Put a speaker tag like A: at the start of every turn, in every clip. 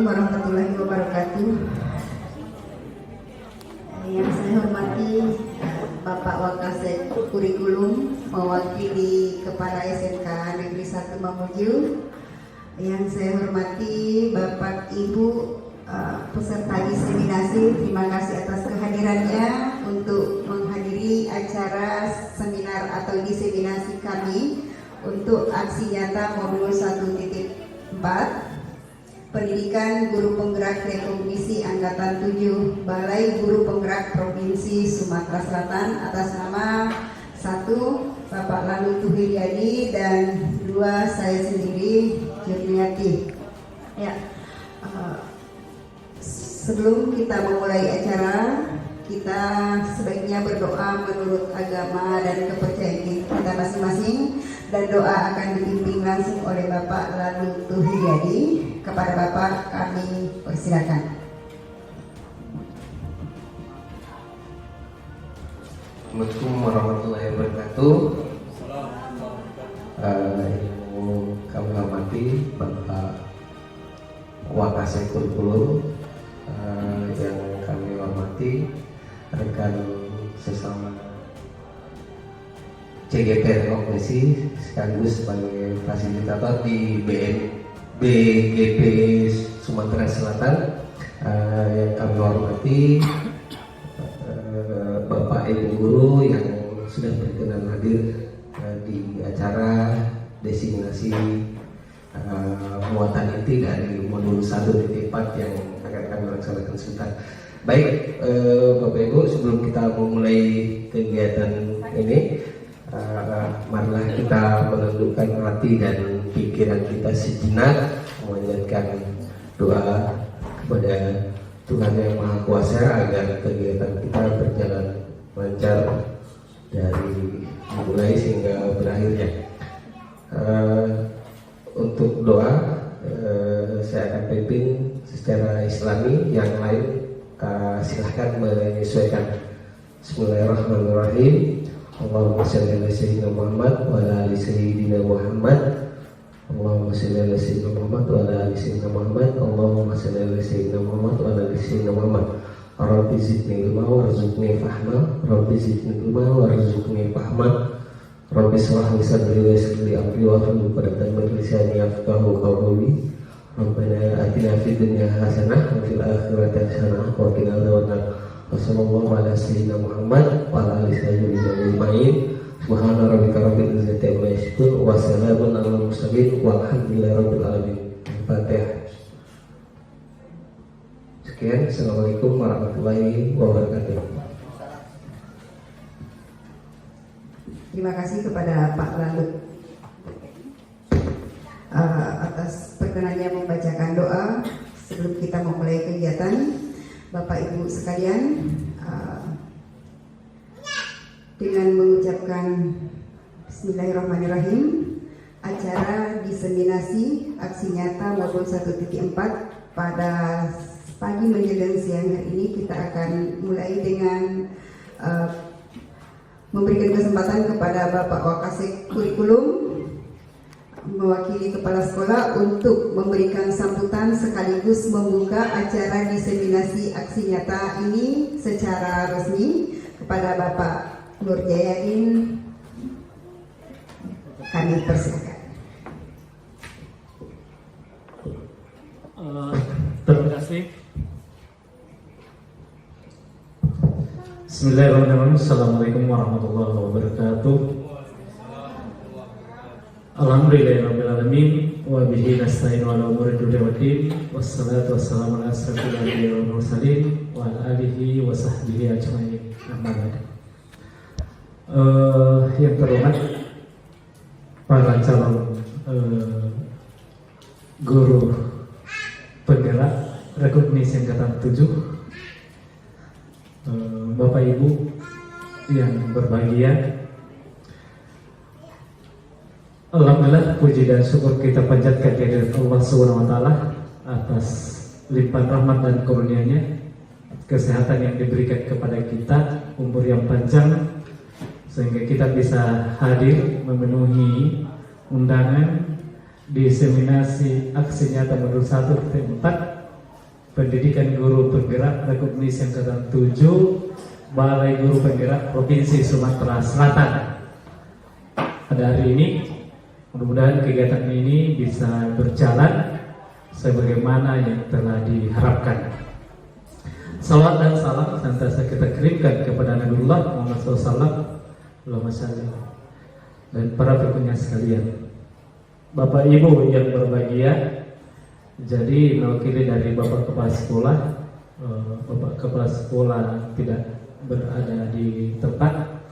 A: warahmatullahi wabarakatuh. Yang saya hormati Bapak Wakasek Kurikulum mewakili Kepala SMK Negeri 1 Mamuju. Yang saya hormati Bapak Ibu peserta diseminasi, terima kasih atas kehadirannya untuk menghadiri acara seminar atau diseminasi kami untuk aksi nyata modul 1.4 Pendidikan Guru Penggerak Rekomendasi Angkatan 7 Balai Guru Penggerak Provinsi Sumatera Selatan atas nama 1 Bapak Lalu Tuhiryadi dan 2 saya sendiri Jurniati. Ya, sebelum kita memulai acara, kita sebaiknya berdoa menurut agama dan kepercayaan kita masing-masing, dan doa akan dipimpin langsung oleh Bapak Lalu Tuhiryadi. Kepada Bapak kami persilakan.
B: Assalamualaikum warahmatullahi wabarakatuh. Yang kami hormati Bapak Wakasek Kurikulum, yang kami hormati rekan sesama CGP Rekomendasi sekaligus sebagai fasilitator di BGP Sumatera Selatan, yang kami hormati Bapak Ibu Guru yang sudah berkenan hadir di acara desiminasi muatan inti dari modul 1.4 yang akan kami laksanakan sebentar. Baik, Bapak Ibu, sebelum kita memulai kegiatan ini, marilah kita menundukkan hati dan pikiran kita sejenak, memanjatkan doa kepada Tuhan Yang Maha Kuasa agar kegiatan kita berjalan lancar dari mulai sehingga berakhirnya. Untuk doa, saya akan pimpin secara Islami, yang lain silahkan menyesuaikan. Bismillahirrahmanirrahim. Allahumma shalli ala sayyidina Muhammad wa ala ali sayyidina Muhammad. Allahumma shalli ala sayyidina Muhammad wa ala ali sayyidina Muhammad. Allahumma shalli ala sayyidina Muhammad wa ala ali sayyidina Muhammad. Rabbi zidni ilma warzuqni fahma. Rabbi zidni ilma warzuqni fahma. Rabbi shrah li sadri wa yassir li amri wa hlul 'uqdatam min lisani yafqahu qawli. Rabbana atina fid dunya hasanah wa fil akhirati hasanah wa qina adzabannar. Wassallallahu ala sayyidina Muhammad wa ala alihi ajma'in. Subhana rabbika rabbil izzati amma yasifun wa salamun alal mursalin walhamdulillahi rabbil alamin. Al-Fatihah. Sekian, assalamualaikum warahmatullahi wabarakatuh.
A: Terima kasih kepada Pak Lalu atas perkenannya membacakan doa sebelum kita memulai kegiatan. Bapak Ibu sekalian, dengan mengucapkan Bismillahirrahmanirrahim, acara diseminasi aksi nyata modul 1.4 pada pagi menjelang siang hari ini kita akan mulai dengan memberikan kesempatan kepada Bapak Wakasek Kurikulum mewakili kepala sekolah untuk memberikan sambutan sekaligus membuka acara diseminasi aksi nyata ini secara resmi. Kepada Bapak Nur Jayadin kami persilakan.
C: Terima kasih. Bismillahirrahmanirrahim. Assalamualaikum warahmatullahi wabarakatuh. Alhamdulillahirrahmanirrahim. Wa bihi nasta'in wa ala umuri dunya waddin. Wassalatu wassalamu ala asyrafil anbiya'i wal mursalin wa ala alihi wa sahbihi ajma'in. Amma ba'd. Yang terhormat para calon guru penggerak Rekomendasi Angkatan 7, Bapak Ibu yang berbahagia, alhamdulillah puji dan syukur kita panjatkan kehadirat Allah SWT atas limpahan rahmat dan karunia-Nya, kesehatan yang diberikan kepada kita, umur yang panjang sehingga kita bisa hadir memenuhi undangan diseminasi aksi nyata modul 1.4 Pendidikan Guru Penggerak Rekognisi Angkatan 7 Balai Guru Penggerak Provinsi Sumatera Selatan. Pada hari ini mudah-mudahan kegiatan ini bisa berjalan sebagaimana yang telah diharapkan. Salawat dan salam senantiasa kita kirimkan kepada Nabiullah Muhammad SAW, Allahumma shalli, dan para pendengar sekalian. Bapak Ibu yang berbahagia, jadi mewakili dari Bapak Kepala Sekolah, Bapak Kepala Sekolah tidak berada di tempat,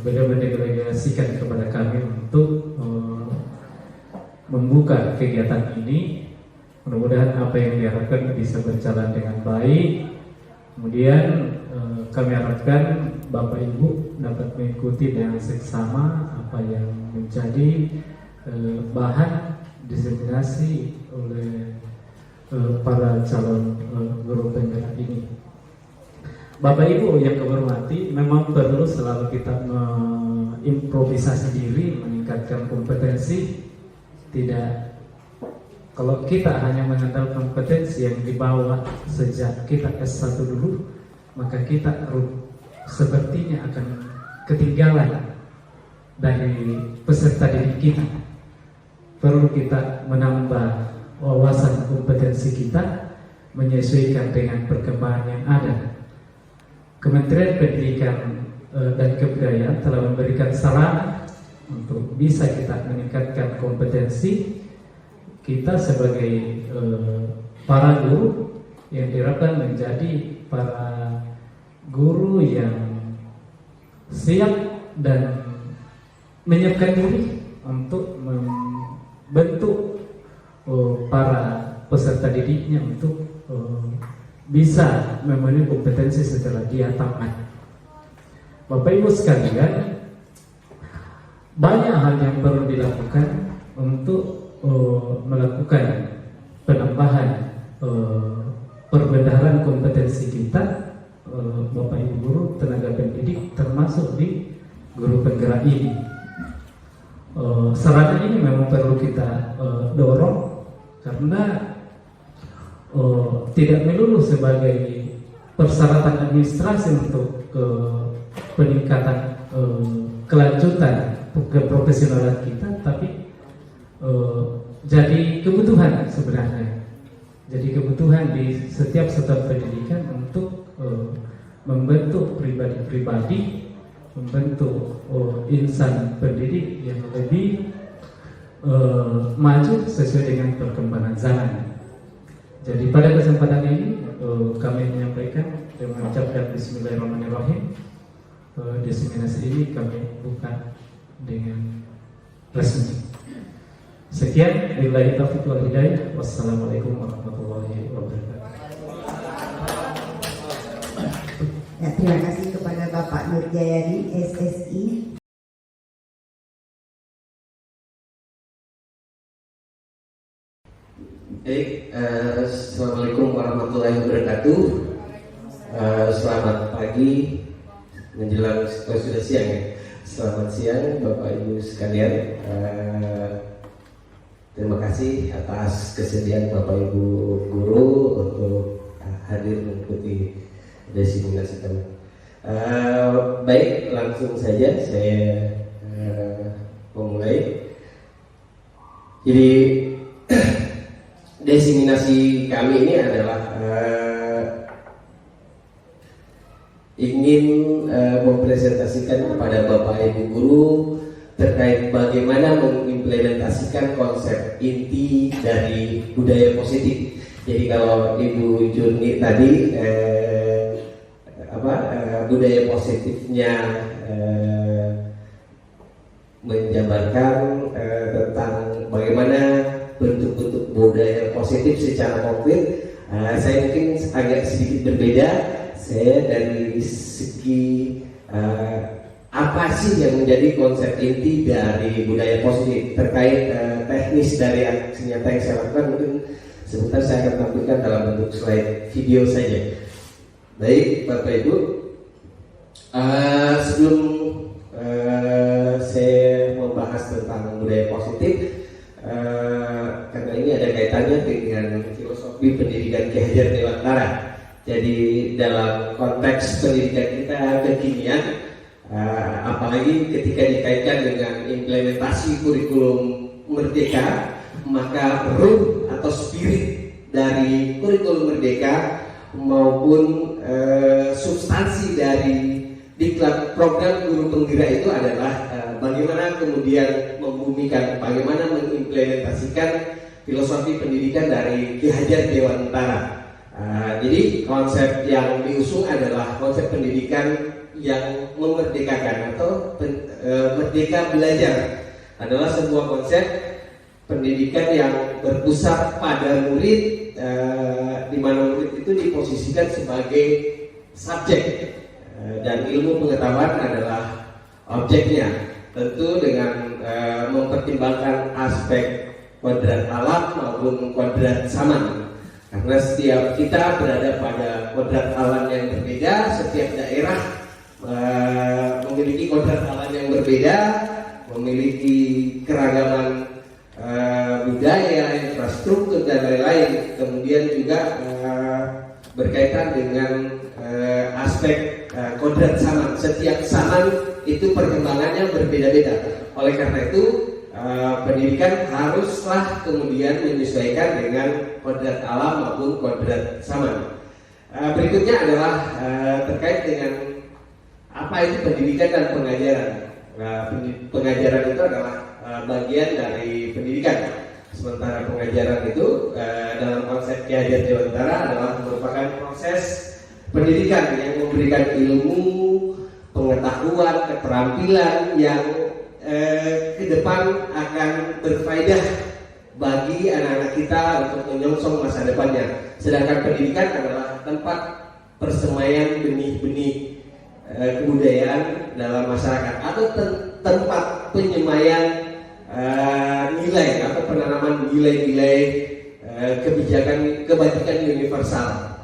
C: beliau mendelegasikan kepada kami untuk membuka kegiatan ini. Mudah-mudahan apa yang diharapkan bisa berjalan dengan baik. Kemudian kami harapkan Bapak Ibu dapat mengikuti dengan seksama apa yang menjadi bahan diseminasi oleh para calon guru penggerak ini. Bapak Ibu yang kami hormati, memang perlu selalu kita mengimprovisasi diri, meningkatkan kompetensi. Tidak, kalau kita hanya mengandalkan kompetensi yang dibawa sejak kita S1 dulu, maka kita sepertinya akan ketinggalan dari peserta didik kita. Perlu kita menambah wawasan kompetensi kita menyesuaikan dengan perkembangan yang ada. Kementerian Pendidikan dan Kebudayaan telah memberikan saran untuk bisa kita meningkatkan kompetensi kita sebagai para guru yang diharapkan menjadi para guru yang siap dan menyiapkan diri untuk membentuk para peserta didiknya untuk bisa memenuhi kompetensi setelah dia tamat. Bapak Ibu sekalian, banyak hal yang perlu dilakukan untuk melakukan penambahan perbendaharaan kompetensi kita, Bapak Ibu guru, tenaga pendidik, termasuk di guru penggerak ini. Sarana ini memang perlu kita dorong karena tidak melulu sebagai persyaratan administrasi untuk peningkatan kelanjutan keprofesionalan kita, tapi jadi kebutuhan sebenarnya. Jadi kebutuhan di setiap satuan pendidikan untuk membentuk pribadi-pribadi, membentuk insan pendidik yang lebih maju sesuai dengan perkembangan zaman. Jadi pada kesempatan ini kami menyampaikan dengan mengucapkan Bismillahirrahmanirrahim. Diseminasi ini kami buka dengan resmi. Sekian, billahi taufiq wal hidayah. Wassalamualaikum warahmatullahi wabarakatuh.
A: Ya, terima kasih kepada Bapak Nur Jayadi, SSI.
B: Baik, assalamualaikum warahmatullahi wabarakatuh. Selamat pagi menjelang sudah siang ya. Selamat siang Bapak Ibu sekalian. Terima kasih atas kesediaan Bapak Ibu guru untuk hadir mengikuti diseminasi kami. Baik, langsung saja saya memulai. Jadi diseminasi kami ini adalah ingin mempresentasikan kepada Bapak Ibu guru terkait bagaimana mengimplementasikan konsep inti dari budaya positif. Jadi kalau Ibu Jurni tadi budaya positifnya menjabarkan tentang bagaimana bentuk-bentuk budaya positif secara konkret. Saya mungkin agak sedikit berbeda. Saya dari segi apa sih yang menjadi konsep inti dari budaya positif terkait teknis dari aksi nyata yang saya lakukan, mungkin sebentar saya akan tampilkan dalam bentuk slide video saja. Baik Bapak Ibu, sebelum saya membahas tentang budaya positif, karena ini ada kaitannya dengan filosofi filosofi pendidikan Ki Hajar Dewantara. Jadi dalam konteks pendidikan kita kekinian, apalagi ketika dikaitkan dengan implementasi kurikulum Merdeka, maka ruh atau spirit dari kurikulum Merdeka maupun substansi dari diklat program guru penggerak itu adalah bagaimana kemudian membumikan, bagaimana mengimplementasikan filosofi pendidikan dari Ki Hajar Dewantara. Jadi konsep yang diusung adalah konsep pendidikan yang memerdekakan atau merdeka belajar, adalah sebuah konsep pendidikan yang berpusat pada murid, di mana murid itu diposisikan sebagai subjek dan ilmu pengetahuan adalah objeknya, tentu dengan mempertimbangkan aspek kuadrat alam maupun kuadrat zaman, karena setiap kita berada pada kuadrat alam yang berbeda. Setiap daerah memiliki kuadrat alam yang berbeda, memiliki keragaman budaya, infrastruktur dan lain-lain. Kemudian juga berkaitan dengan aspek kodrat zaman. Setiap zaman itu perkembangannya berbeda-beda. Oleh karena itu pendidikan haruslah kemudian menyesuaikan dengan kodrat alam maupun kodrat zaman. Berikutnya adalah terkait dengan apa itu pendidikan dan pengajaran. Pengajaran itu adalah bagian dari pendidikan. Sementara pengajaran itu dalam konsep Ki Hajar Dewantara adalah merupakan proses pendidikan yang memberikan ilmu, pengetahuan, keterampilan yang ke depan akan berfaedah bagi anak-anak kita untuk menyongsong masa depannya. Sedangkan pendidikan adalah tempat persemaian benih-benih kebudayaan dalam masyarakat, atau tempat penyemaian nilai atau penanaman nilai-nilai kebajikan universal.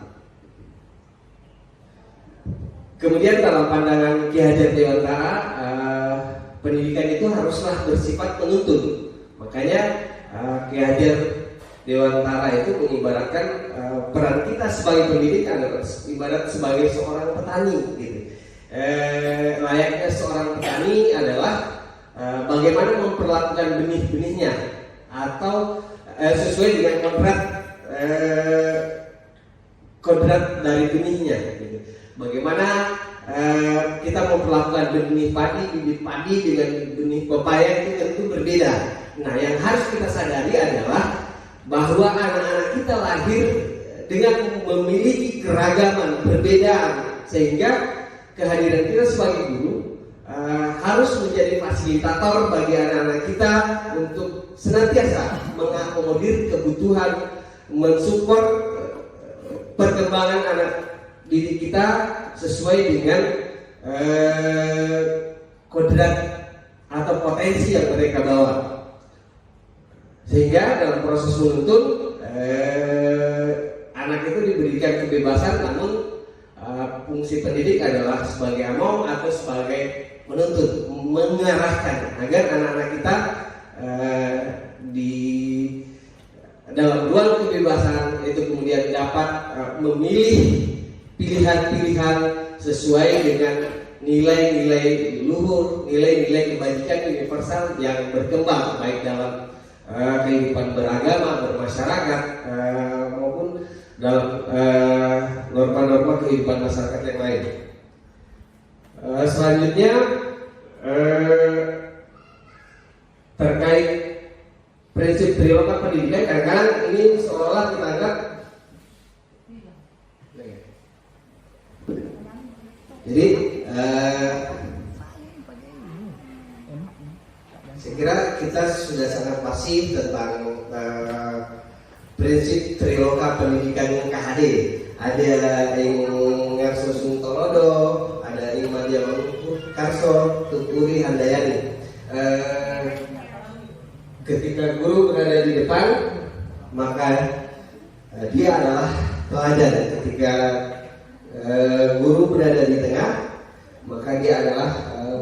B: Kemudian dalam pandangan Ki Hajar Dewantara, pendidikan itu haruslah bersifat penuntun. Makanya Ki Hajar Dewantara itu mengibaratkan peran kita sebagai pendidik adalah ibarat sebagai seorang petani, gitu. Layaknya seorang petani adalah bagaimana memperlakukan benih-benihnya, atau sesuai dengan kodrat dari benihnya, gitu. Bagaimana kita memperlakukan benih padi, bibit padi dengan benih pepaya itu tentu berbeda. Nah, yang harus kita sadari adalah bahwa anak-anak kita lahir dengan memiliki keragaman, perbedaan, sehingga kehadiran kita sebagai guru harus menjadi fasilitator bagi anak-anak kita untuk senantiasa mengakomodir kebutuhan, mensupport perkembangan anak didik kita sesuai dengan kodrat atau potensi yang mereka bawa. Sehingga dalam proses menuntun, anak itu diberikan kebebasan, namun fungsi pendidik adalah sebagai among atau sebagai menuntut, mengarahkan agar anak-anak kita di dalam ruang kebebasan itu kemudian dapat memilih pilihan-pilihan sesuai dengan nilai-nilai luhur, nilai-nilai kebajikan universal yang berkembang baik dalam kehidupan beragama, bermasyarakat, maupun dalam norma-norma kehidupan masyarakat yang lain. Selanjutnya terkait prinsip perilaku pendidikan, kadang-kadang ini seolah kita anggap jadi saya kira kita sudah sangat pasti tentang prinsip triloka pendidikan yang KHD. Ada yang Ngarso Tolodo, ada yang Madia Karso, Tukuri Handayani. Ketika guru berada di depan, maka dia adalah teladan. Ketika guru berada di tengah, maka dia adalah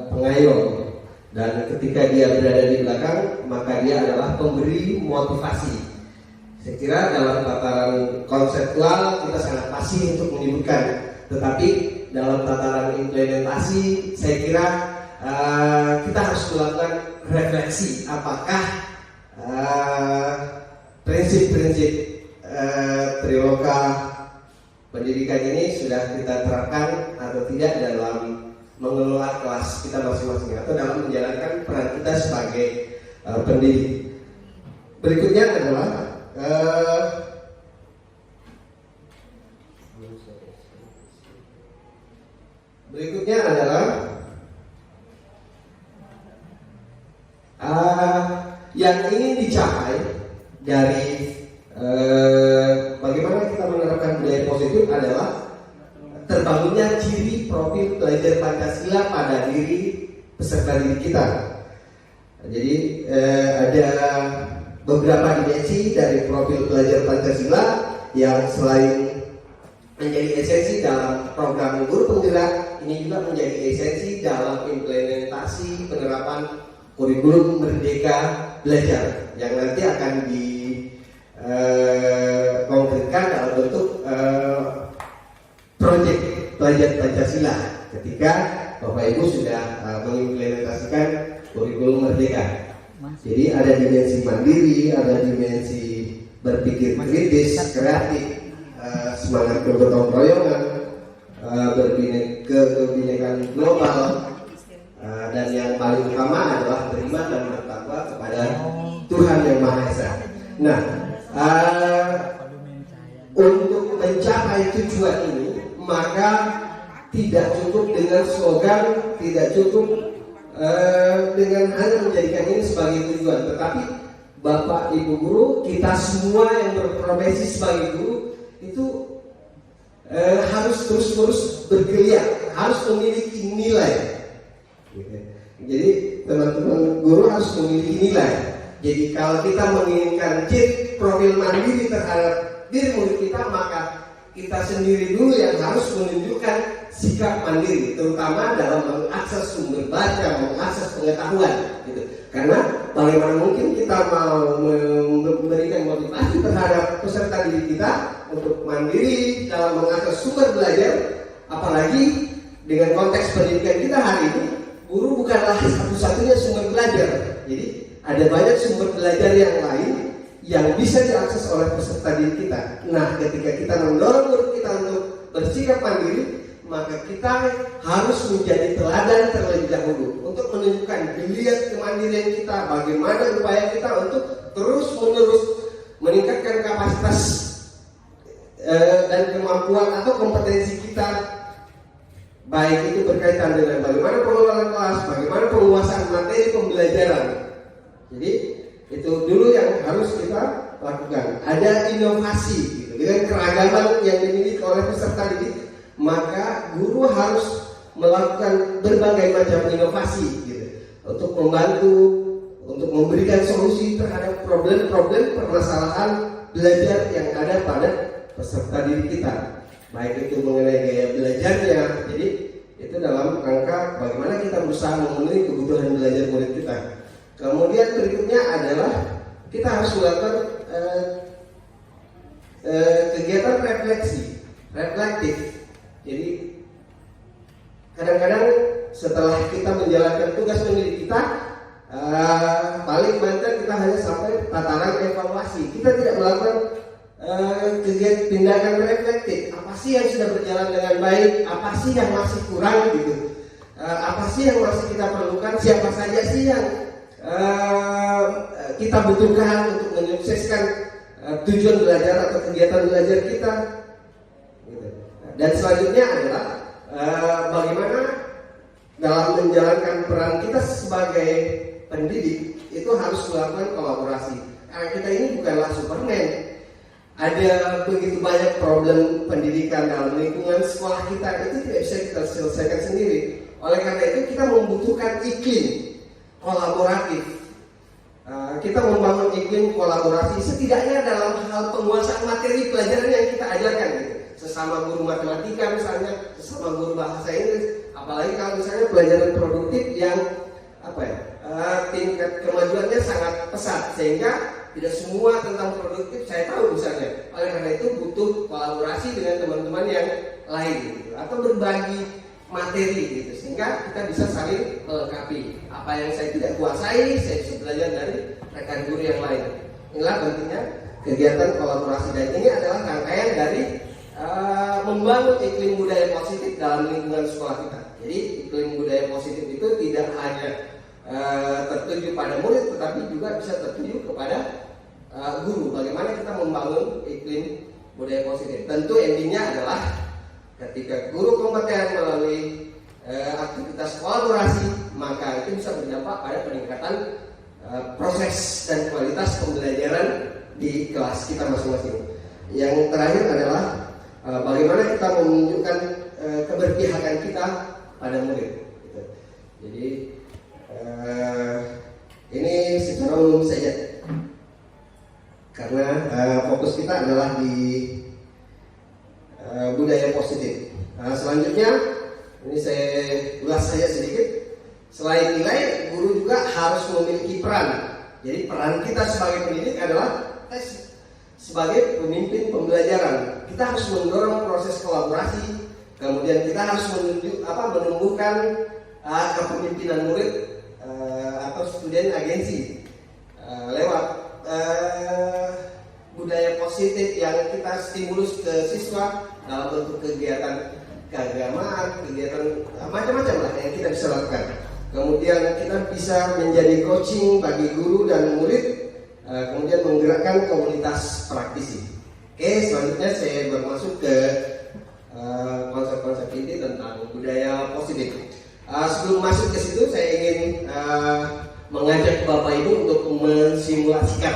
B: pengayom. Dan ketika dia berada di belakang, maka dia adalah pemberi motivasi. Saya kira dalam tataran konseptual kita sangat pasti untuk menyebutkan, tetapi dalam tataran implementasi saya kira kita harus melakukan refleksi apakah prinsip-prinsip Triloka pendidikan ini sudah kita terapkan atau tidak dalam mengelola kelas kita masing-masing atau dalam menjalankan peran kita sebagai pendidik. Berikutnya adalah yang ingin dicapai dari bagaimana kita menerapkan budaya positif adalah terbangunnya ciri profil pelajar Pancasila pada diri peserta didik kita. Jadi ada beberapa dimensi dari profil pelajar Pancasila yang selain menjadi esensi dalam program guru penggerak, ini juga menjadi esensi dalam implementasi penerapan kurikulum Merdeka Belajar yang nanti akan konkretkan dalam bentuk proyek pelajar Pancasila ketika Bapak Ibu sudah mengimplementasikan kurikulum Merdeka. Jadi ada dimensi mandiri, ada dimensi berpikir kritis, kreatif, semangat kegotong royongan, kebinekaan global, dan yang paling utama adalah beriman dan bertakwa kepada Tuhan Yang Maha Esa. Nah, untuk mencapai tujuan ini, maka tidak cukup dengan slogan, tidak cukup dengan hanya menjadikan ini sebagai tujuan, tetapi Bapak Ibu guru, kita semua yang berprofesi sebagai guru itu harus terus-menerus bergeliat, harus memiliki nilai. Jadi teman-teman guru harus memiliki nilai. Jadi kalau kita menginginkan profil mandiri terhadap diri murid kita, maka kita sendiri dulu yang harus menunjukkan sikap mandiri, terutama dalam mengakses sumber baca, mengakses pengetahuan, gitu. Karena bagaimana mungkin kita mau memberikan motivasi terhadap peserta didik kita untuk mandiri dalam mengakses sumber belajar, apalagi dengan konteks pendidikan kita hari ini, guru bukanlah satu-satunya sumber belajar. Jadi ada banyak sumber belajar yang lain yang bisa diakses oleh peserta didik kita. Nah, ketika kita mendorong murid kita untuk bersikap mandiri, maka kita harus menjadi teladan terlebih dahulu untuk menunjukkan geliat kemandirian kita, bagaimana upaya kita untuk terus-menerus meningkatkan kapasitas dan kemampuan atau kompetensi kita, baik itu berkaitan dengan bagaimana pengelolaan kelas, bagaimana penguasaan materi pembelajaran. Jadi itu dulu yang harus kita lakukan. Ada inovasi gitu. Dengan keragaman yang dimiliki oleh peserta didik, maka guru harus melakukan berbagai macam inovasi gitu, untuk membantu, untuk memberikan solusi terhadap problem-problem permasalahan belajar yang ada pada peserta didik kita, baik itu mengenai gaya belajarnya. Jadi itu dalam rangka bagaimana kita berusaha memenuhi kebutuhan belajar murid kita. Kemudian berikutnya adalah kita harus melakukan kegiatan reflektif. Jadi kadang-kadang setelah kita menjalankan tugas pendidik kita, paling banter kita hanya sampai tataran evaluasi. Kita tidak melakukan kegiatan tindakan reflektif. Apa sih yang sudah berjalan dengan baik? Apa sih yang masih kurang gitu? Apa sih yang masih kita perlukan? Siapa saja sih yang kita butuhkan untuk menyukseskan tujuan belajar atau kegiatan belajar kita? Dan selanjutnya adalah bagaimana dalam menjalankan peran kita sebagai pendidik itu harus melakukan kolaborasi. Karena kita ini bukanlah Superman. Ada begitu banyak problem pendidikan dalam lingkungan sekolah kita, itu tidak bisa kita selesaikan sendiri. Oleh karena itu kita membutuhkan iklim kolaboratif. Kita membangun iklim kolaborasi setidaknya dalam hal penguasaan materi pelajaran yang kita ajarkan gitu. Sesama guru matematika misalnya, sesama guru bahasa Inggris, apalagi kalau misalnya pelajaran produktif yang tingkat kemajuannya sangat pesat, sehingga tidak semua tentang produktif saya tahu misalnya. Oleh karena itu butuh kolaborasi dengan teman-teman yang lain gitu, atau berbagi materi gitu, sehingga kita bisa saling melengkapi. Apa yang saya tidak kuasai, saya bisa belajar dari rekan guru yang lain. Inilah pentingnya kegiatan kolaborasi, dan ini adalah rangkaian dari membangun iklim budaya positif dalam lingkungan sekolah kita. Jadi iklim budaya positif itu tidak hanya tertuju pada murid, tetapi juga bisa tertuju kepada guru. Bagaimana kita membangun iklim budaya positif? Tentu endingnya adalah ketika guru kompeten melalui aktivitas kolaborasi, maka itu bisa berdampak pada peningkatan proses dan kualitas pembelajaran di kelas kita masing-masing. Yang terakhir adalah bagaimana kita menunjukkan keberpihakan kita pada murid. Gitu. Jadi ini secara umum saja, karena fokus kita adalah di budaya positif. Selanjutnya ini saya ulas saja sedikit. Selain nilai, guru juga harus memiliki peran. Jadi peran kita sebagai pendidik adalah sebagai pemimpin pembelajaran. Kita harus mendorong proses kolaborasi. Kemudian kita harus menumbuhkan kepemimpinan murid atau student agensi lewat budaya positif yang kita stimulus ke siswa dalam bentuk kegiatan keagamaan, kegiatan macam-macam lah yang kita bisa lakukan. Kemudian kita bisa menjadi coaching bagi guru dan murid, kemudian menggerakkan komunitas praktisi. Oke, selanjutnya saya bermasuk ke konsep-konsep inti tentang budaya positif. Sebelum masuk ke situ, saya ingin mengajak Bapak Ibu untuk mensimulasikan.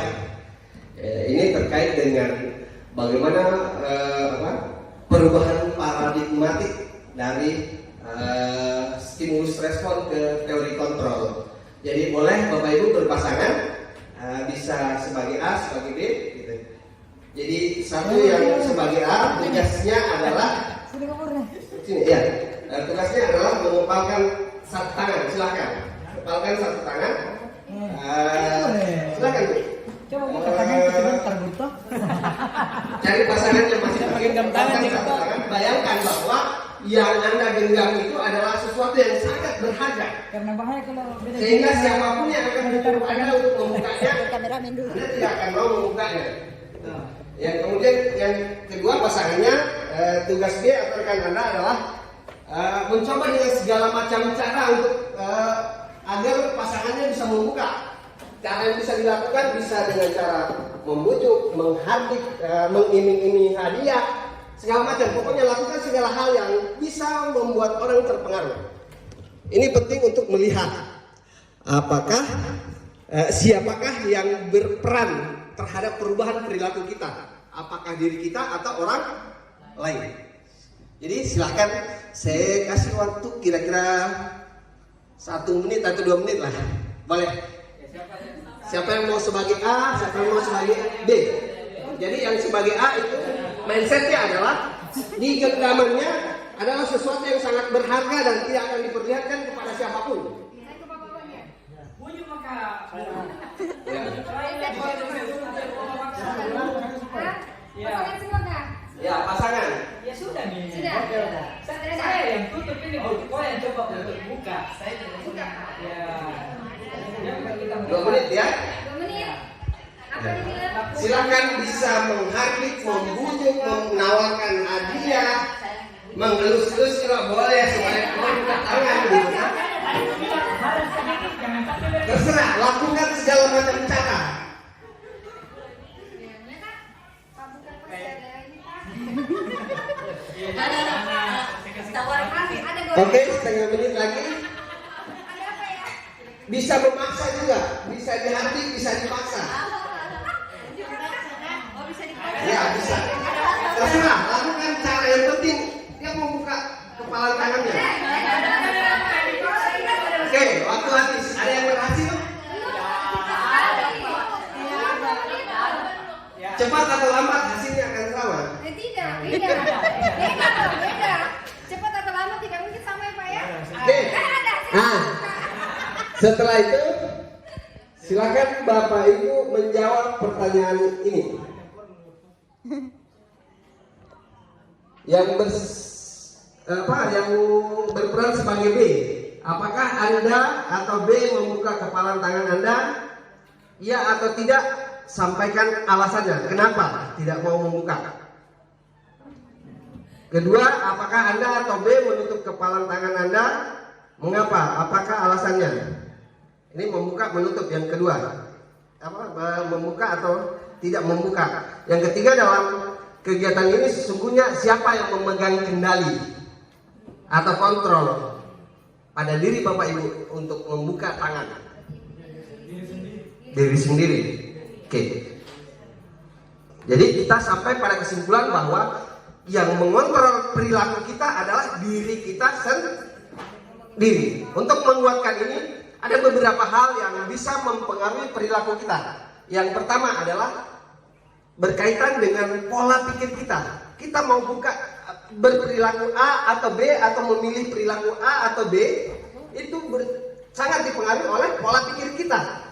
B: Ini terkait dengan bagaimana perubahan paradigmatik dari stimulus respon ke teori kontrol. Jadi boleh Bapak Ibu berpasangan, bisa sebagai A, sebagai B, gitu. Jadi satu yang sebagai A tugasnya adalah sini, ya. Tugasnya adalah mengepalkan satu tangan. Silakan, kepalkan satu tangan. Silakan Bu.
D: Coba buka tangan sebentar Buto.
B: Cari pasangan yang masih genggam tangan. Bayangkan bahwa yang Anda genggam itu adalah sesuatu yang sangat berharga.
D: Karena bahaya kalau beda.
B: Sehingga siapapun yang akan menyuruh Anda untuk membukanya,
D: Kameramen dulu.
B: Anda tidak akan mau membukanya. Yang kemudian yang kedua pasangannya, tugas dia atau rekan Anda adalah mencoba dengan segala macam cara untuk agar pasangannya bisa membuka. Cara yang bisa dilakukan bisa dengan cara membujuk, menghardik, mengiming-iming hadiah, segala macam. Pokoknya lakukan segala hal yang bisa membuat orang terpengaruh. Ini penting untuk melihat apakah siapakah yang berperan terhadap perubahan perilaku kita, apakah diri kita atau orang lain. Jadi silahkan saya kasih waktu kira-kira 1 menit atau 2 menit lah, boleh. Siapa yang mau sebagai A, siapa yang mau sebagai B. Jadi yang sebagai A itu mindsetnya adalah di genggamannya adalah sesuatu yang sangat berharga dan tidak akan diperlihatkan kepada siapapun. Ya, pasangan.
E: Ya sudah nih.
F: Sudah.
E: Oke. Saya yang tutup ini, kau yang coba untuk buka. Saya buka. Ya.
B: 2 menit ya.
F: 2 menit. Apa dibilang?
B: Silakan bisa menghardik, membujuk, menawarkan hadiah, mengelus-elus kalau boleh supaya buka tangan gitu. Terserah, lakukan segala macam cara. Oke, setengah menit lagi. Bisa memaksa juga, bisa dihardik, bisa dipaksa. Ya, bisa. Terserah, lakukan cara yang penting. Dia membuka kepala tangannya. Oke, waktu habis. Ada yang berhasil? Cepat atau lambat hasilnya akan sama.
F: Tidak, beda. Cepat atau lambat tidak mungkin sama ya Pak ya?
B: Oke.
F: Kan ada.
B: Nah, setelah itu Silakan Bapak Ibu menjawab pertanyaan ini. Yang berperan sebagai B, apakah Anda atau B membuka kepalan tangan Anda? Ya atau tidak? Sampaikan alasannya. Kenapa tidak mau membuka? Kedua, apakah Anda atau B menutup kepalan tangan Anda? Mengapa? Apakah alasannya? Ini membuka menutup yang kedua. Membuka atau tidak membuka. Yang ketiga, dalam kegiatan ini sesungguhnya siapa yang memegang kendali atau kontrol pada diri Bapak Ibu untuk membuka tangan? Diri sendiri. Oke. Jadi kita sampai pada kesimpulan bahwa yang mengontrol perilaku kita adalah diri kita sendiri. Untuk menguatkan ini, ada beberapa hal yang bisa mempengaruhi perilaku kita. Yang pertama adalah berkaitan dengan pola pikir kita. Kita mau berperilaku A atau B atau memilih perilaku A atau B, itu sangat dipengaruhi oleh pola pikir kita.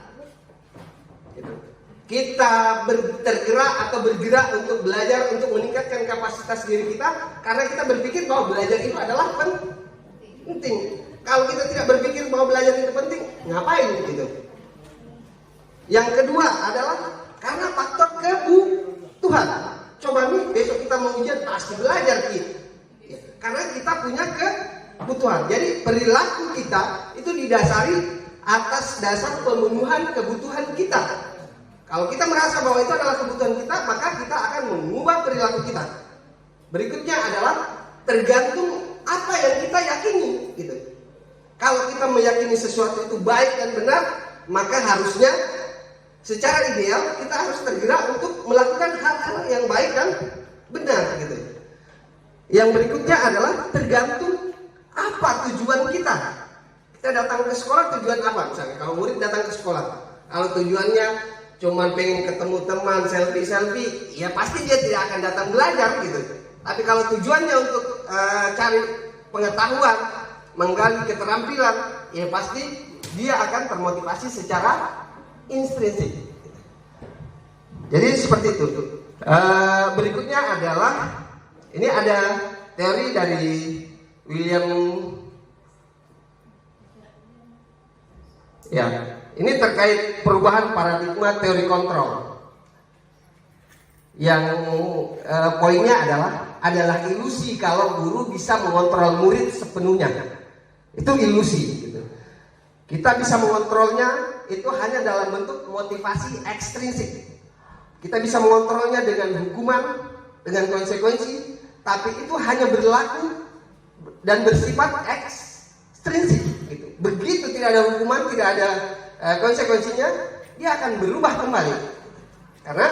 B: Kita tergerak atau bergerak untuk belajar, untuk meningkatkan kapasitas diri kita karena kita berpikir bahwa belajar itu adalah penting. Kalau kita tidak berpikir bahwa belajar itu penting, ngapain gitu? Yang kedua adalah karena faktor kebutuhan. Coba nih besok kita mau ujian pasti belajar gitu. Karena kita punya kebutuhan. Jadi perilaku kita itu didasari atas dasar pemenuhan kebutuhan kita. Kalau kita merasa bahwa itu adalah kebutuhan kita, maka kita akan mengubah perilaku kita. Berikutnya adalah tergantung apa yang kita yakini, gitu. Kalau kita meyakini sesuatu itu baik dan benar, maka harusnya secara ideal kita harus tergerak untuk melakukan hal-hal yang baik dan benar, gitu. Yang berikutnya adalah tergantung apa tujuan kita. Kita datang ke sekolah tujuan apa? Misalnya kalau murid datang ke sekolah, kalau tujuannya cuman pengen ketemu teman, selfie, ya pasti dia tidak akan datang belajar gitu. Tapi kalau tujuannya untuk cari pengetahuan, menggali keterampilan, ya pasti dia akan termotivasi secara intrinsik. Jadi seperti itu. Berikutnya adalah, ini ada teori dari William. Ya, ini terkait perubahan paradigma teori kontrol. Yang poinnya adalah ilusi kalau guru bisa mengontrol murid sepenuhnya. Itu ilusi gitu. Kita bisa mengontrolnya itu hanya dalam bentuk motivasi ekstrinsik. Kita bisa mengontrolnya dengan hukuman, dengan konsekuensi, tapi itu hanya berlaku dan bersifat ekstrinsik gitu. Begitu tidak ada hukuman, tidak ada konsekuensinya, dia akan berubah kembali. Karena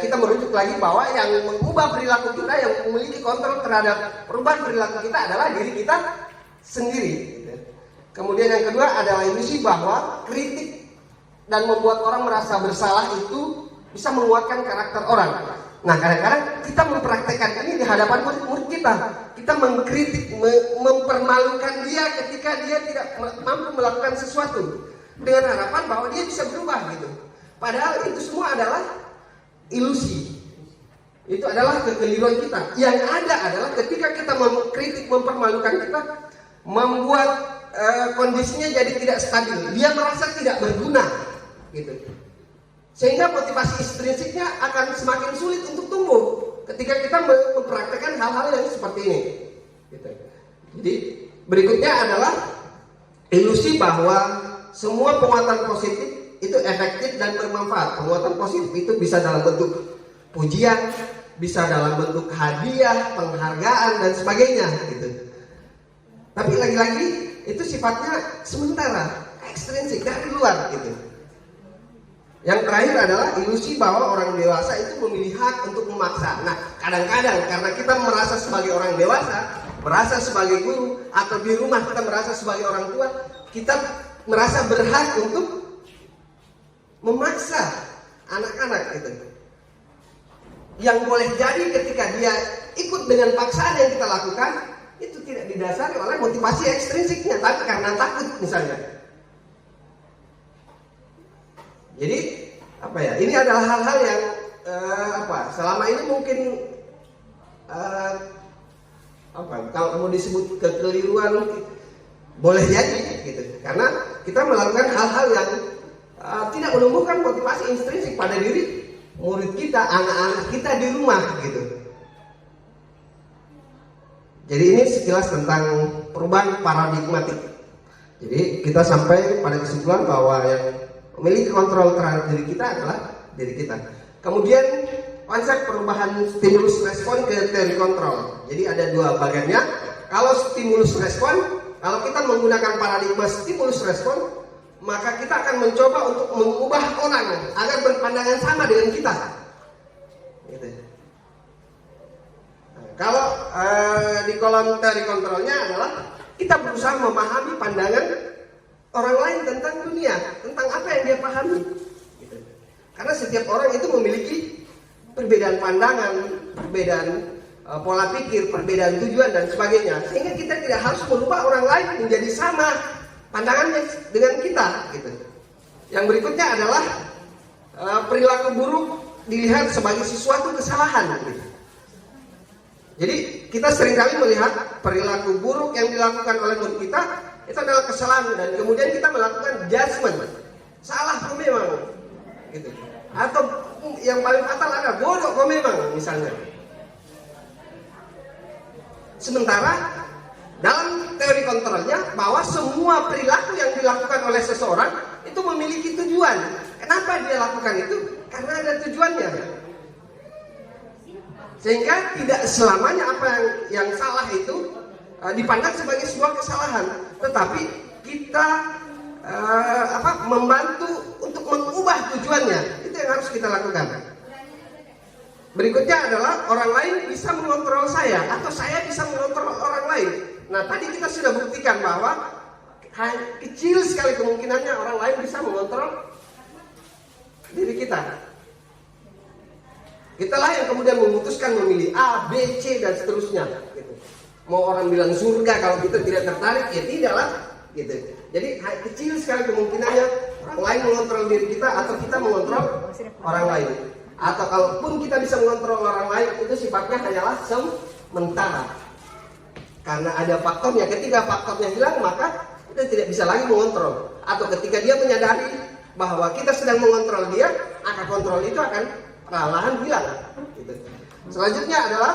B: kita merujuk lagi bahwa yang mengubah perilaku kita, yang memiliki kontrol terhadap perubahan perilaku kita adalah diri kita sendiri. Kemudian yang kedua adalah ilusi bahwa kritik dan membuat orang merasa bersalah itu bisa menguatkan karakter orang. Nah, kadang-kadang kita mempraktekkan ini di hadapan murid-murid kita. Kita mengkritik, mempermalukan dia ketika dia tidak mampu melakukan sesuatu dengan harapan bahwa dia bisa berubah gitu. Padahal itu semua adalah ilusi. Itu adalah kekeliruan kita. Yang ada adalah ketika kita mengkritik, mempermalukan kita, membuat kondisinya jadi tidak stabil. Dia merasa tidak berguna gitu. Sehingga motivasi ekstrinsiknya akan semakin sulit untuk tumbuh ketika kita mempraktekkan hal-hal yang seperti ini gitu. Jadi berikutnya adalah ilusi bahwa semua penguatan positif itu efektif dan bermanfaat. Penguatan positif itu bisa dalam bentuk pujian, bisa dalam bentuk hadiah, penghargaan dan sebagainya gitu. Tapi lagi-lagi itu sifatnya sementara, ekstrinsik, dari luar gitu. Yang terakhir adalah ilusi bahwa orang dewasa itu memiliki hak untuk memaksa. Nah, kadang-kadang karena kita merasa sebagai orang dewasa, merasa sebagai guru, atau di rumah kita merasa sebagai orang tua, kita merasa berhak untuk memaksa anak-anak gitu. Yang boleh jadi ketika dia ikut dengan paksaan yang kita lakukan, itu tidak didasari oleh motivasi ekstrinsiknya, tapi karena takut misalnya.
G: ya? Ini adalah hal-hal yang selama ini mungkin kalau mau disebut kekeliruan boleh jadi gitu, karena kita melakukan hal-hal yang tidak menumbuhkan motivasi intrinsik pada diri murid kita, anak-anak kita di rumah gitu. Jadi ini sekilas tentang perubahan paradigmatik. Jadi kita sampai pada kesimpulan bahwa yang memiliki kontrol terhadap diri kita adalah diri kita. Kemudian konsep perubahan stimulus respon ke teori kontrol. Jadi ada dua bagiannya. Kalau stimulus respon, kalau kita menggunakan paradigma stimulus respon, maka kita akan mencoba untuk mengubah orang agar berpandangan sama dengan kita. Gitu. Nah, kalau di kolom teori kontrolnya adalah kita berusaha memahami pandangan orang lain tentang dunia, tentang apa yang dia pahami. Gitu. Karena setiap orang itu memiliki perbedaan pandangan, perbedaan pola pikir, perbedaan tujuan dan sebagainya. Sehingga kita tidak harus merubah orang lain menjadi sama pandangannya dengan kita. Gitu. Yang berikutnya adalah perilaku buruk dilihat sebagai sesuatu kesalahan. Gitu. Jadi kita seringkali melihat perilaku buruk yang dilakukan oleh murid kita itu adalah kesalahan, dan kemudian kita melakukan judgement. Salah kok memang. Gitu. Atau yang paling fatal ada bodoh kok memang misalnya. Sementara dalam teori kontrolnya bahwa semua perilaku yang dilakukan oleh seseorang itu memiliki tujuan. Kenapa dia lakukan itu? Karena ada tujuannya. Sehingga tidak selamanya apa yang salah itu dipandang sebagai sebuah kesalahan, tetapi kita membantu untuk mengubah tujuannya. Itu yang harus kita lakukan. Berikutnya adalah orang lain bisa mengontrol saya atau saya bisa mengontrol orang lain. Nah, tadi kita sudah buktikan bahwa kecil sekali kemungkinannya orang lain bisa mengontrol diri kita. Kitalah yang kemudian memutuskan memilih A, B, C dan seterusnya. Gitu. Mau orang bilang surga kalau kita tidak tertarik, ya tidaklah. Gitu. Jadi kecil sekali kemungkinannya orang lain mengontrol diri kita atau kita mengontrol orang lain. Atau kalaupun kita bisa mengontrol orang lain, itu sifatnya hanyalah sementara. Karena ada faktornya, ketika faktornya hilang maka kita tidak bisa lagi mengontrol. Atau ketika dia menyadari bahwa kita sedang mengontrol dia, maka kontrol itu akan perlahan hilang. Gitu. Selanjutnya adalah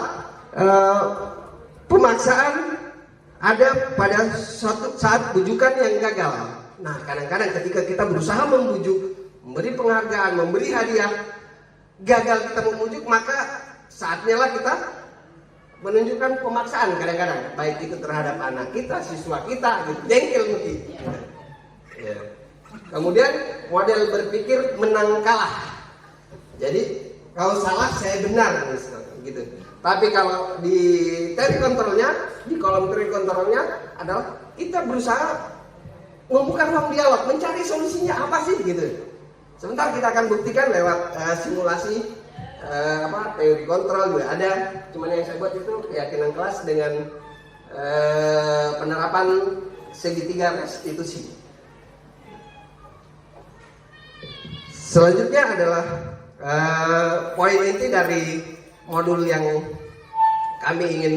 G: pemaksaan ada pada suatu saat bujukan yang gagal. Nah, kadang-kadang ketika kita berusaha membujuk, memberi penghargaan, memberi hadiah, gagal kita memujuk, maka saatnya lah kita menunjukkan pemaksaan kadang-kadang, baik itu terhadap anak kita, siswa kita, gitu. Jengkel mungkin. Ya. Kemudian model berpikir menang kalah. Jadi kalau salah saya benar, gitu. Tapi kalau di teori kontrolnya, di kolom teori kontrolnya adalah kita berusaha membuka ruang dialog, mencari solusinya apa sih, gitu. Sebentar kita akan buktikan lewat simulasi teori kontrol juga ada. Cuman yang saya buat itu keyakinan kelas dengan penerapan segitiga restitusi. Selanjutnya adalah poin inti dari modul yang kami ingin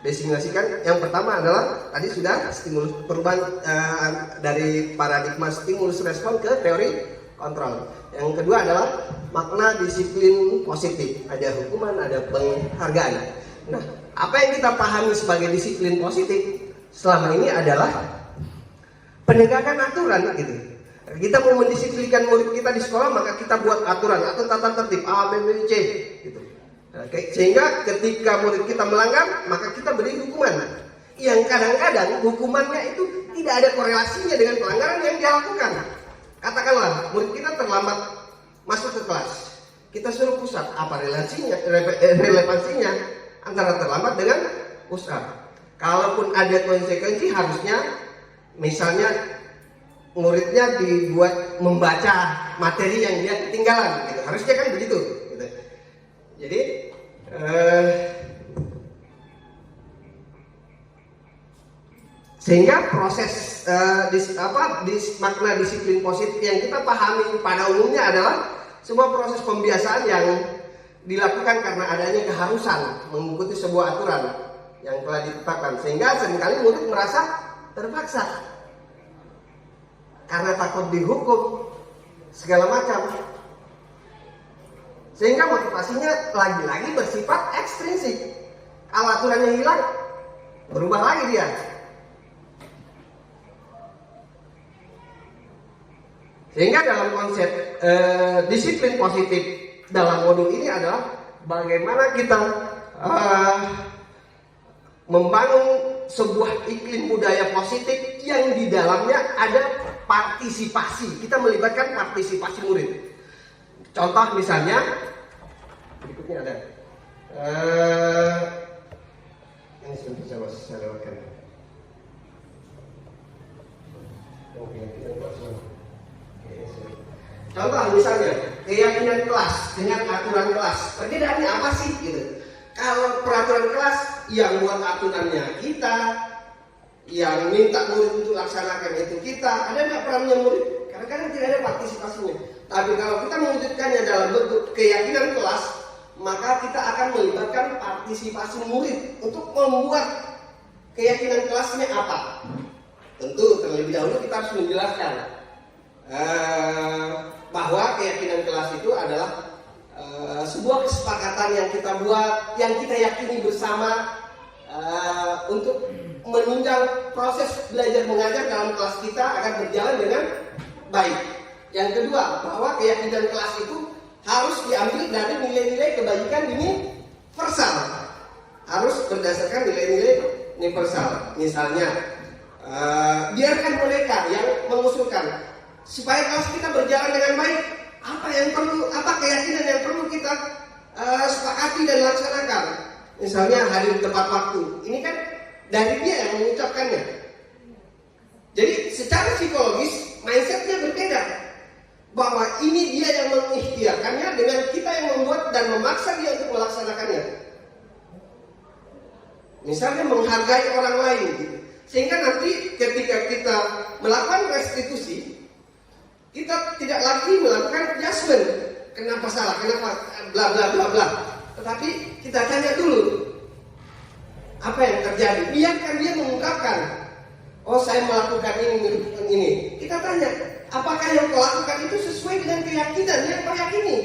G: desimulasikan. Yang pertama adalah tadi sudah stimulus perubahan dari paradigma stimulus respon ke teori kontrol. Yang kedua adalah makna disiplin positif. Ada hukuman, ada penghargaan. Nah, apa yang kita pahami sebagai disiplin positif selama ini adalah penegakan aturan, gitu. Kita mau mendisiplinkan murid kita di sekolah, maka kita buat aturan atau tata tertib A, B, C, gitu. Sehingga ketika murid kita melanggar, maka kita beri hukuman. Yang kadang-kadang hukumannya itu tidak ada korelasinya dengan pelanggaran yang dia lakukan. Katakanlah murid kita terlambat masuk ke kelas, kita suruh push up. Apa relevansinya antara terlambat dengan push up? Kalaupun ada konsekuensi, harusnya misalnya muridnya dibuat membaca materi yang dia ketinggalan, gitu. Harusnya kan begitu, gitu. Jadi sehingga proses makna disiplin positif yang kita pahami pada umumnya adalah sebuah proses pembiasaan yang dilakukan karena adanya keharusan mengikuti sebuah aturan yang telah ditetapkan, sehingga seringkali murid merasa terpaksa karena takut dihukum segala macam, sehingga motivasinya lagi-lagi bersifat ekstrinsik. Kalau aturannya hilang, berubah lagi dia. Sehingga dalam konsep disiplin positif dalam modul ini adalah bagaimana kita membangun sebuah iklim budaya positif yang di dalamnya ada partisipasi. Kita melibatkan partisipasi murid. Contoh misalnya, berikutnya ada ini sebentar saya lewatkan. Contoh misalnya keyakinan kelas dengan aturan kelas, perbedaannya apa sih gitu? Kalau peraturan kelas yang buat aturannya kita, yang minta murid untuk laksanakan itu kita, ada nggak perannya murid? Kadang-kadang tidak ada partisipasinya. Tapi kalau kita mewujudkannya dalam bentuk keyakinan kelas, maka kita akan melibatkan partisipasi murid untuk membuat keyakinan kelasnya apa. Tentu terlebih dahulu kita harus menjelaskan bahwa keyakinan kelas itu adalah sebuah kesepakatan yang kita buat, yang kita yakini bersama untuk menunjang proses belajar mengajar dalam kelas kita akan berjalan dengan baik. Yang kedua, bahwa keyakinan kelas itu harus diambil dari nilai-nilai kebaikan universal, harus berdasarkan nilai-nilai universal. Misalnya, biarkan mereka yang mengusulkan supaya kelas kita berjalan dengan baik. Apa keyakinan yang perlu kita sepakati dan laksanakan? Misalnya hadir tepat waktu. Ini kan dari dia yang mengucapkannya. Jadi secara psikologis mindsetnya berbeda. Bahwa ini dia yang mengikhtiarkannya dengan kita yang membuat dan memaksa dia untuk melaksanakannya. Misalnya menghargai orang lain gitu. Sehingga nanti ketika kita melakukan restitusi, kita tidak lagi melakukan adjustment. Kenapa salah, kenapa bla bla bla bla. Tetapi kita tanya dulu, apa yang terjadi? Biarkan dia mengungkapkan. Oh, saya melakukan ini. Kita tanya, apakah yang kau lakukan itu sesuai dengan keyakinan yang kau yakini?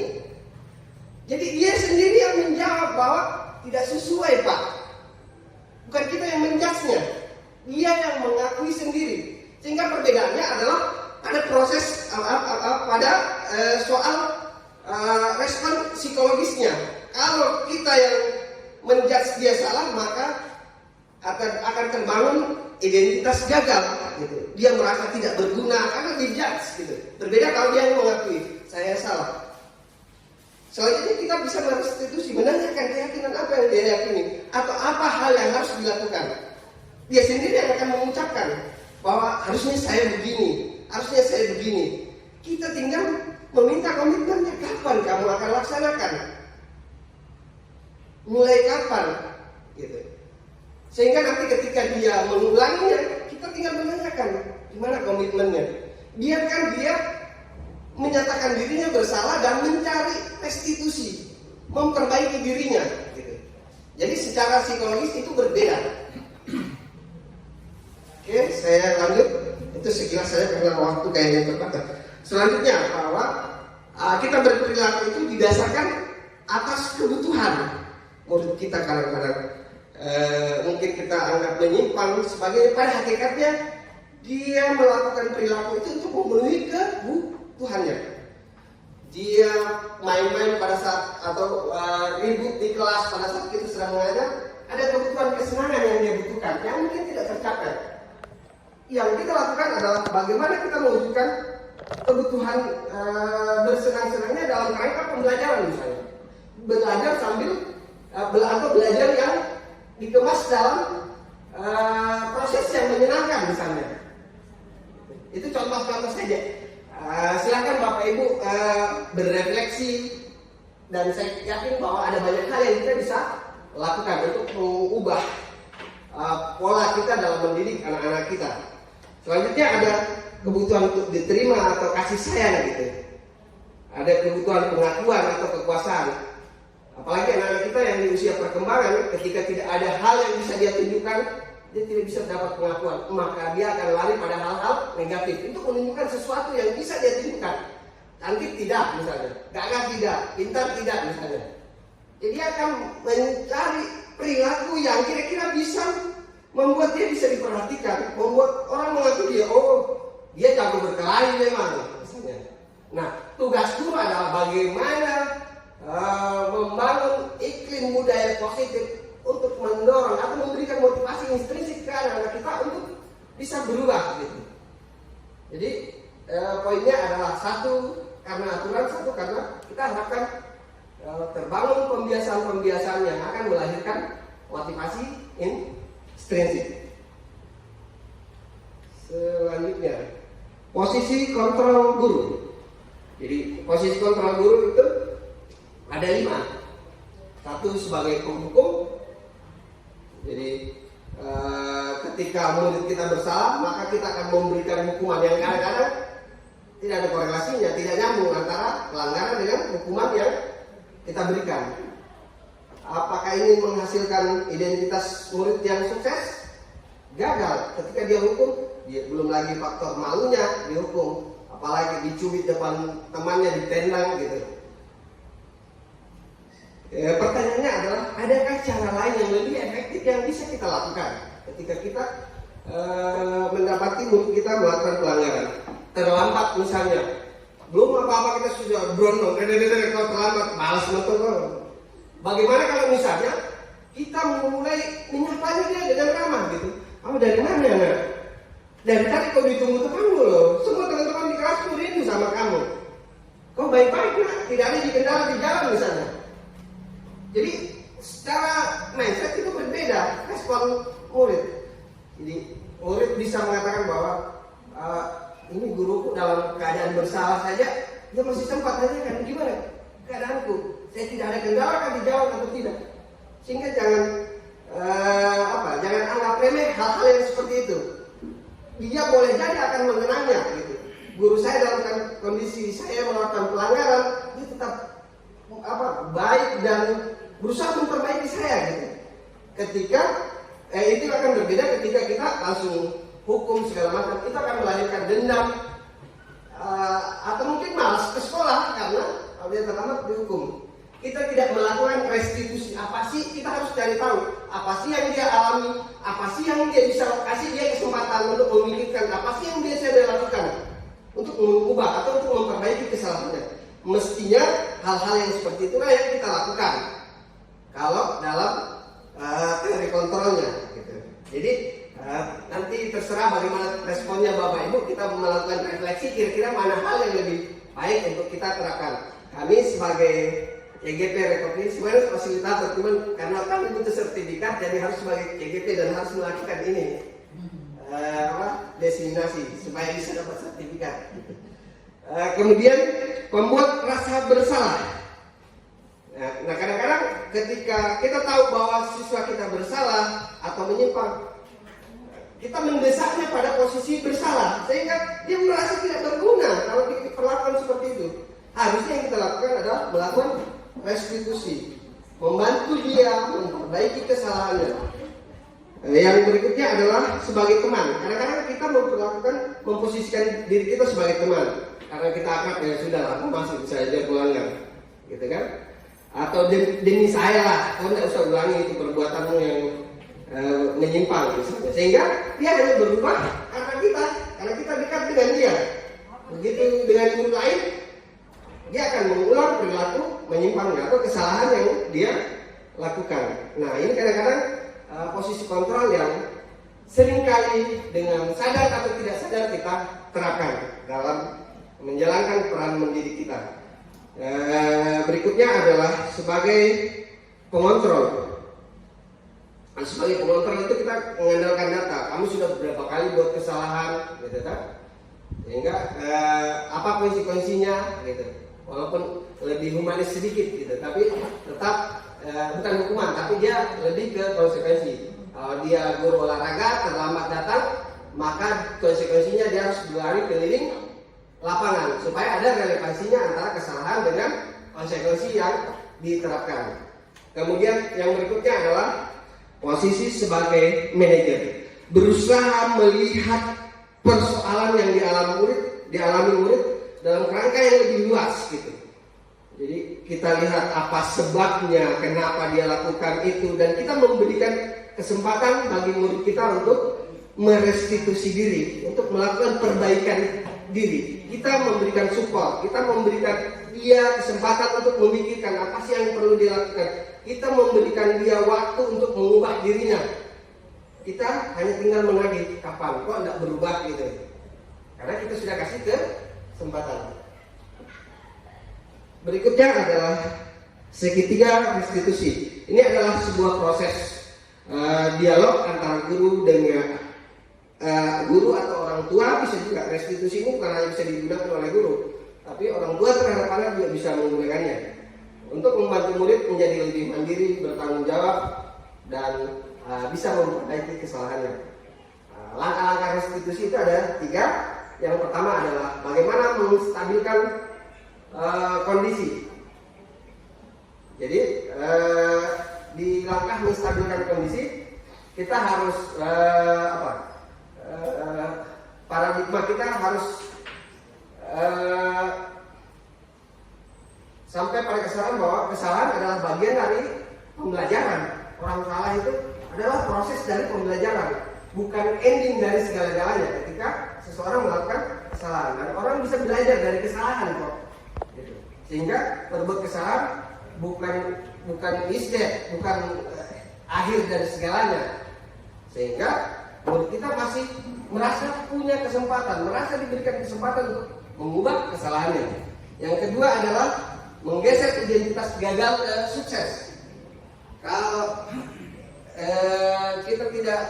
G: Jadi dia sendiri yang menjawab bahwa tidak sesuai, Pak. Bukan kita yang menjudge-nya. Dia yang mengakui sendiri. Sehingga perbedaannya adalah pada proses soal respon psikologisnya. Kalau kita yang menjudge dia salah, maka akan terbangun identitas gagal gitu. Dia merasa tidak berguna karena dijudge gitu. Berbeda kalau dia yang mengakui saya salah. Selanjutnya kita bisa merestitusi, menanyakan keyakinan apa yang dia yakini atau apa hal yang harus dilakukan. Dia sendiri yang akan mengucapkan bahwa harusnya saya begini, harusnya saya begini. Kita tinggal meminta komitmennya, kapan kamu akan laksanakan, mulai kapan gitu. Sehingga nanti ketika dia mengulanginya, kita tinggal menanyakan gimana komitmennya. Biarkan dia menyatakan dirinya bersalah dan mencari restitusi, memperbaiki dirinya gitu. Jadi secara psikologis itu berbeda. Oke, saya lanjut. Itu sekilas saya karena waktu kayaknya terbatas. Selanjutnya bahwa kita berperilaku itu didasarkan atas kebutuhan murid kita. Kadang-kadang mungkin kita anggap menyimpang, sebagai pada hakikatnya dia melakukan perilaku itu untuk memenuhi kebutuhannya. Dia main-main pada saat atau ribut di kelas pada saat kita sedang mengajar, ada kebutuhan kesenangan yang dia butuhkan yang mungkin tidak tercapai. Yang kita lakukan adalah bagaimana kita mewujudkan kebutuhan bersenang-senangnya dalam rangka pembelajaran, misalnya belajar sambil atau belajar yang dikemas dalam proses yang menyenangkan misalnya. Itu contoh-contoh saja. Silakan Bapak Ibu berefleksi, dan saya yakin bahwa ada banyak hal yang kita bisa lakukan untuk mengubah pola kita dalam mendidik anak-anak kita. Selanjutnya ada kebutuhan untuk diterima atau kasih sayang gitu. ada kebutuhan pengakuan atau kekuasaan. Apalagi anak-anak kita yang di usia perkembangan, ketika tidak ada hal yang bisa dia tunjukkan, dia tidak bisa dapat pengakuan, maka dia akan lari pada hal-hal negatif untuk menunjukkan sesuatu yang bisa dia tunjukkan. Cantik tidak misalnya, gagah tidak, pintar tidak misalnya. Jadi dia akan mencari perilaku yang kira-kira bisa membuat dia bisa diperhatikan, membuat orang mengaku dia, oh dia jago berkelahi memang misalnya. Nah, tugas guru adalah bagaimana membangun iklim budaya positif untuk mendorong atau memberikan motivasi intrinsik ke anak-anak kita untuk bisa berubah gitu. Jadi poinnya adalah satu karena aturan, satu karena kita harapkan terbangun pembiasaan-pembiasaan yang akan melahirkan motivasi intrinsik. Selanjutnya, posisi kontrol guru. Jadi posisi kontrol guru itu ada 5. Satu sebagai penghukum. Jadi ketika murid kita bersalah, maka kita akan memberikan hukuman yang kadang-kadang tidak ada korelasinya, tidak nyambung antara pelanggaran dengan hukuman yang kita berikan. Apakah ini menghasilkan identitas murid yang sukses? Gagal. Ketika dia hukum, dia belum lagi faktor malunya dihukum, apalagi dicubit depan temannya, ditendang gitu. Pertanyaannya adalah, adakah cara lain yang lebih efektif yang bisa kita lakukan ketika kita mendapati murid kita melakukan pelanggaran? Terlambat misalnya, belum apa-apa kita sudah berondong, kalau terlambat, balas mentok. Bagaimana kalau misalnya kita mulai menyapanya dia dengan ramah gitu? Kamu dari mana ya? Dari tadi kau ditunggu kamu loh. Semua teman-teman di kelas tuh rindu sama kamu. Kau baik-baik nak, tidak ada di kendala di jalan misalnya. Jadi secara mindset itu berbeda respon murid. Jadi murid bisa mengatakan bahwa ini guruku dalam keadaan bersalah saja, dia masih sempat tanyakan gimana keadaanku. Saya tidak ada kendala kan di jalan atau tidak. Sehingga jangan jangan anggap remeh hal-hal yang seperti itu. Dia boleh jadi akan mengenangnya gitu. Guru saya dalam kondisi saya melakukan pelanggaran, dia tetap baik dan berusaha memperbaiki saya gitu. Ketika itu akan berbeda ketika kita langsung hukum segala macam, itu akan melahirkan dendam atau mungkin malas ke sekolah karena kalau dia terlambat dihukum. Kita tidak melakukan restitusi. Apa sih? Kita harus cari tahu apa sih yang dia alami, apa sih yang dia bisa kasih dia kesempatan untuk memikirkan, apa sih yang biasa dia lakukan untuk mengubah atau untuk memperbaiki kesalahannya. Mestinya hal-hal yang seperti itulah yang kita lakukan kalau dalam teori kontrolnya gitu. Jadi nanti terserah bagaimana responnya Bapak Ibu, kita melakukan refleksi kira-kira mana hal yang lebih baik untuk kita terapkan. Kami sebagai CGP Rekognisi sebenarnya fasilitator, cuman karena kami butuh sertifikat jadi harus sebagai CGP dan harus melakukan ini desiminasi supaya bisa dapat sertifikat. Kemudian membuat rasa bersalah. Nah kadang-kadang ketika kita tahu bahwa siswa kita bersalah atau menyimpang, kita mendesaknya pada posisi bersalah sehingga dia merasa tidak berguna kalau diperlakukan seperti itu. Harusnya yang kita lakukan adalah melakukan restitusi, membantu dia memperbaiki kesalahannya. Yang berikutnya adalah sebagai teman. Kadang-kadang kita memposisikan diri kita sebagai teman karena kita akrab, ya sudah aku masih bisa aja pelanggar, gitu kan? Atau demi saya lah, kau tidak usah ulangi itu perbuatanmu yang menyimpang misalnya. Sehingga dia hanya berubah karena kita dekat dengan dia. Begitu dengan guru lain, dia akan mengulang perilaku menyimpang atau kesalahan yang dia lakukan. Nah ini kadang-kadang posisi kontrol yang seringkali dengan sadar atau tidak sadar kita terapkan dalam menjalankan peran mendidik kita. Berikutnya adalah sebagai pengontrol. Nah, sebagai pengontrol itu kita mengandalkan data. Kamu sudah berapa kali buat kesalahan, gitu kan? Sehingga apa konsekuensinya, gitu. Walaupun lebih humanis sedikit, gitu, tapi tetap bukan hukuman, tapi dia lebih ke konsekuensi. Kalau dia guru olahraga terlambat datang, maka konsekuensinya dia harus berlari keliling lapangan supaya ada relevansinya antara kesalahan dengan konsekuensi yang diterapkan. Kemudian yang berikutnya adalah posisi sebagai manajer, berusaha melihat persoalan yang dialami murid dalam kerangka yang lebih luas gitu. Jadi kita lihat apa sebabnya, kenapa dia lakukan itu, dan kita memberikan kesempatan bagi murid kita untuk merestitusi diri, untuk melakukan perbaikan diri. Kita memberikan support, kita memberikan dia kesempatan untuk memikirkan apa sih yang perlu dilakukan. Kita memberikan dia waktu untuk mengubah dirinya. Kita hanya tinggal menagih kapan kok tidak berubah gitu. Karena kita sudah kasih kesempatan. Berikutnya adalah segitiga restitusi. Ini adalah sebuah proses dialog antara guru dengan guru atau orang tua. Bisa juga restitusi ini bukan hanya bisa digunakan oleh guru, tapi orang tua terhadap anak juga bisa menggunakannya untuk membantu murid menjadi lebih mandiri, bertanggung jawab, dan bisa memperbaiki kesalahannya. Langkah-langkah restitusi itu ada 3. Yang pertama adalah bagaimana menstabilkan kondisi. Jadi di langkah menstabilkan kondisi kita harus paradigma kita harus sampai pada kesalahan bahwa kesalahan adalah bagian dari pembelajaran. Orang salah itu adalah proses dari pembelajaran, bukan ending dari segala-galanya. Ketika seseorang melakukan kesalahan, dan orang bisa belajar dari kesalahan kok. Gitu. Sehingga berbuat kesalahan bukan isdet, bukan akhir dari segalanya. Sehingga murid kita masih merasa punya kesempatan, merasa diberikan kesempatan untuk mengubah kesalahannya. Yang kedua adalah menggeser identitas gagal ke sukses. Kalau kita tidak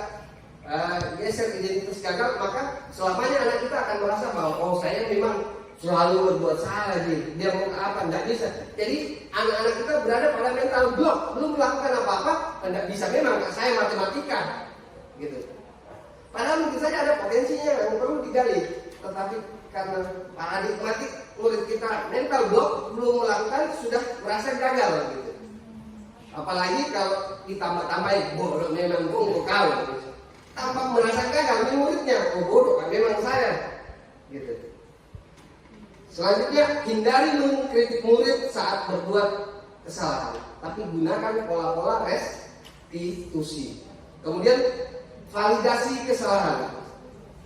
G: geser identitas gagal, maka selamanya anak kita akan merasa bahwa oh saya memang selalu berbuat salah, dia mau apa, tidak bisa. Jadi anak-anak kita berada pada mental block, belum melakukan apa-apa, tidak bisa. Memang saya matematika, gitu. Padahal mungkin saja ada potensinya yang perlu digali, tetapi karena paradigmatik murid kita mental block, belum melakukan, sudah merasa gagal, gitu. Apalagi kalau ditambah-tambahin bodoh memang kau, gitu. Tanpa merasa gagal, muridnya oh bodoh kan memang saya, gitu. Selanjutnya, hindari mengkritik murid saat berbuat kesalahan, tapi gunakan pola-pola restitusi. Kemudian, validasi kesalahan.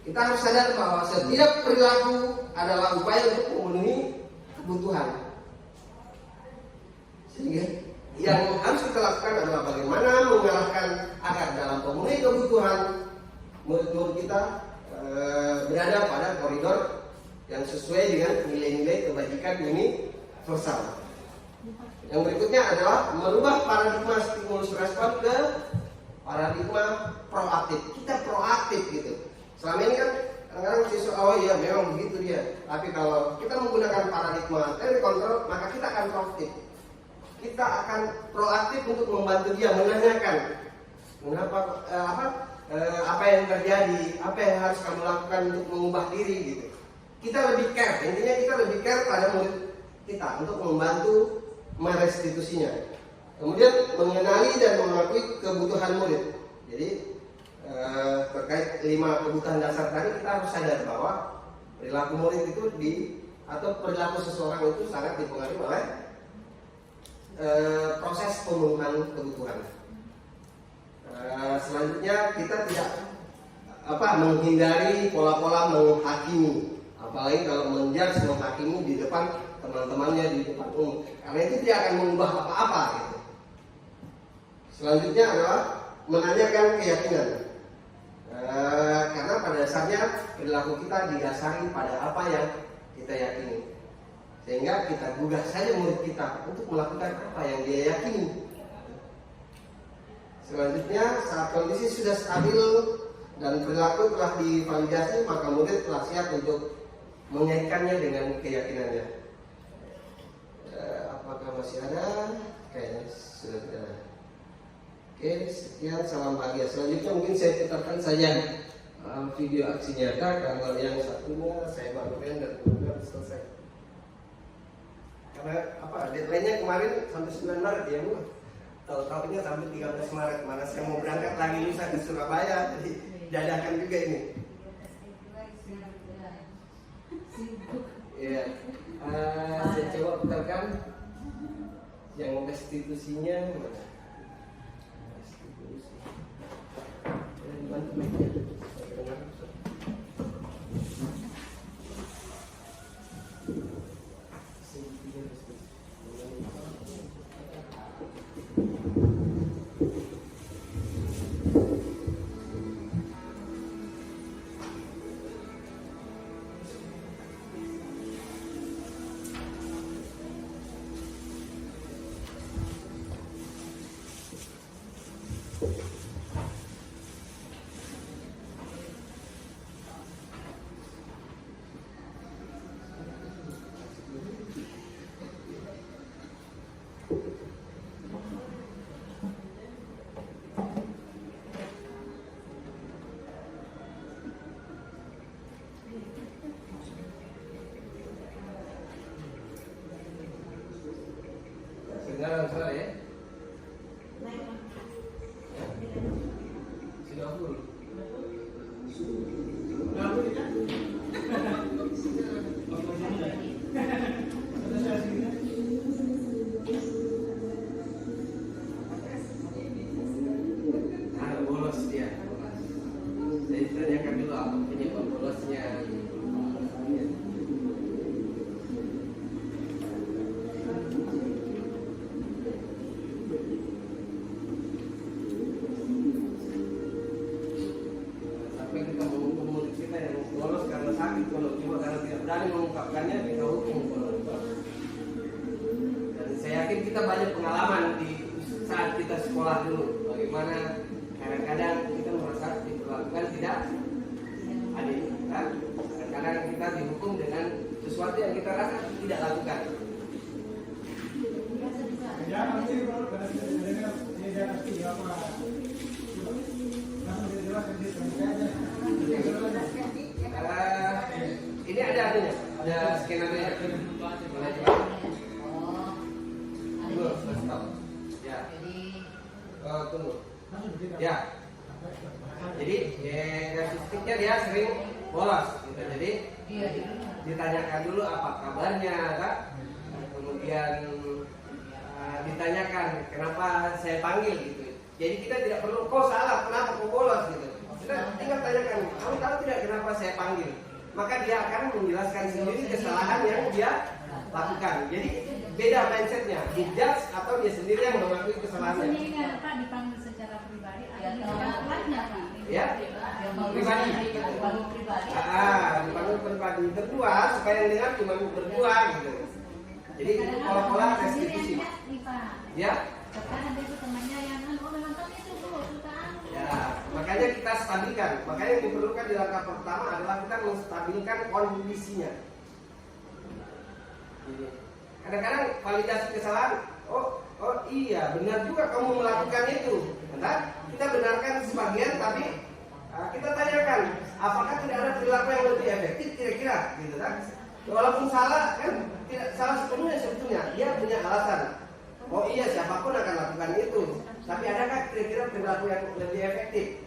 G: Kita harus sadar bahwa setiap perilaku adalah upaya untuk memenuhi kebutuhan. Sehingga yang harus kita lakukan adalah bagaimana mengarahkan agar dalam memenuhi kebutuhan murid-murid kita berada pada koridor yang sesuai dengan nilai-nilai kebajikan universal. Yang berikutnya adalah merubah paradigma stimulus respon ke paradigma proaktif. Kita proaktif gitu. Selama ini kan kadang-kadang siswa oh iya memang begitu dia. Tapi kalau kita menggunakan paradigma teori kontrol, maka kita akan proaktif. Kita akan proaktif untuk membantu dia, menanyakan mengapa apa yang terjadi, apa yang harus kamu lakukan untuk mengubah diri gitu. Kita lebih care, intinya kita lebih care pada murid kita untuk membantu merestitusinya. Kemudian mengenali dan mengakui kebutuhan murid. Jadi terkait 5 kebutuhan dasar tadi kita harus sadar bahwa perilaku murid itu atau perilaku seseorang itu sangat dipengaruhi oleh proses pemenuhan kebutuhan. Selanjutnya kita tidak menghindari pola-pola menghakimi. Apalagi kalau menjudge, menghakimi di depan teman-temannya, di depan umum, karena itu tidak akan mengubah apa-apa gitu. Selanjutnya adalah menanyakan keyakinan, karena pada dasarnya perilaku kita didasari pada apa yang kita yakini, sehingga kita gugah saja murid kita untuk melakukan apa yang dia yakini. Selanjutnya, saat kondisi sudah stabil dan perilaku telah divalidasi, maka murid telah siap untuk mengaitkannya dengan keyakinannya. Apakah masih ada? Kayaknya sudah tidak ada. Oke, sekian, salam bahagia. Selanjutnya mungkin saya putarkan saja video aksi nyata. Kalau yang satunya saya barukan dan kemudian selesai. Karena deadline-nya kemarin sampai 9 Maret ya Bu. Tahu-tahunya sampai 13 Maret. Mana saya mau berangkat lagi lusa ke Surabaya, jadi dadakan juga ini. Iya. Saya coba putarkan yang restitusinya mana? Restitusi. Dibantu media. Sekarang salah ya? Singapura. Bolos dia. Jadi tanyakan dulu apa penyebab bolosnya. Berani mengungkapkannya kita hukum. Dan saya yakin kita banyak pengalaman di saat kita sekolah dulu, bagaimana kadang-kadang kita merasa diperlakukan tidak adil, kan? Kadang-kadang kita dihukum dengan sesuatu yang kita rasa tidak lakukan. Ini ada artinya, ada skenario. Ya. Tunggu. Ya. Jadi kasusnya dia sering bolos, gitu. Jadi ditanyakan dulu apa kabarnya, kan? Kemudian ditanyakan kenapa saya panggil, gitu. Jadi kita tidak perlu kau salah, kenapa kau bolos, gitu. Kita tinggal tanyakan, kamu tahu tidak kenapa saya panggil? Maka dia akan menjelaskan sendiri kesalahan yang dia lakukan. Jadi beda mindsetnya, dijudge atau dia sendiri yang mengakui kesalahannya.
F: Sendiri kan Pak dipanggil secara pribadi, ada kelasnya Pak.
G: Ya, pribadi. Dipanggil pribadi. Berdua supaya yang dengar cuma berdua gitu. Jadi pola-pola restitusi. Ya.
F: Sekarang ada itu temannya yang nonton itu Bu,
G: Ya, makanya kita stabilkan. Makanya yang diperlukan di langkah pertama adalah kita menstabilkan kondisinya. Kadang-kadang validasi kesalahan. Oh iya, benar juga kamu melakukan itu. Bentar, kita benarkan sebagian, tapi kita tanyakan, apakah tidak ada perilaku yang lebih efektif kira-kira, gitu kan? Walaupun salah, kan tidak salah sepenuhnya sebetulnya. Dia punya alasan. Oh iya, siapapun akan lakukan itu. Tapi adakah kira-kira perilaku yang lebih efektif?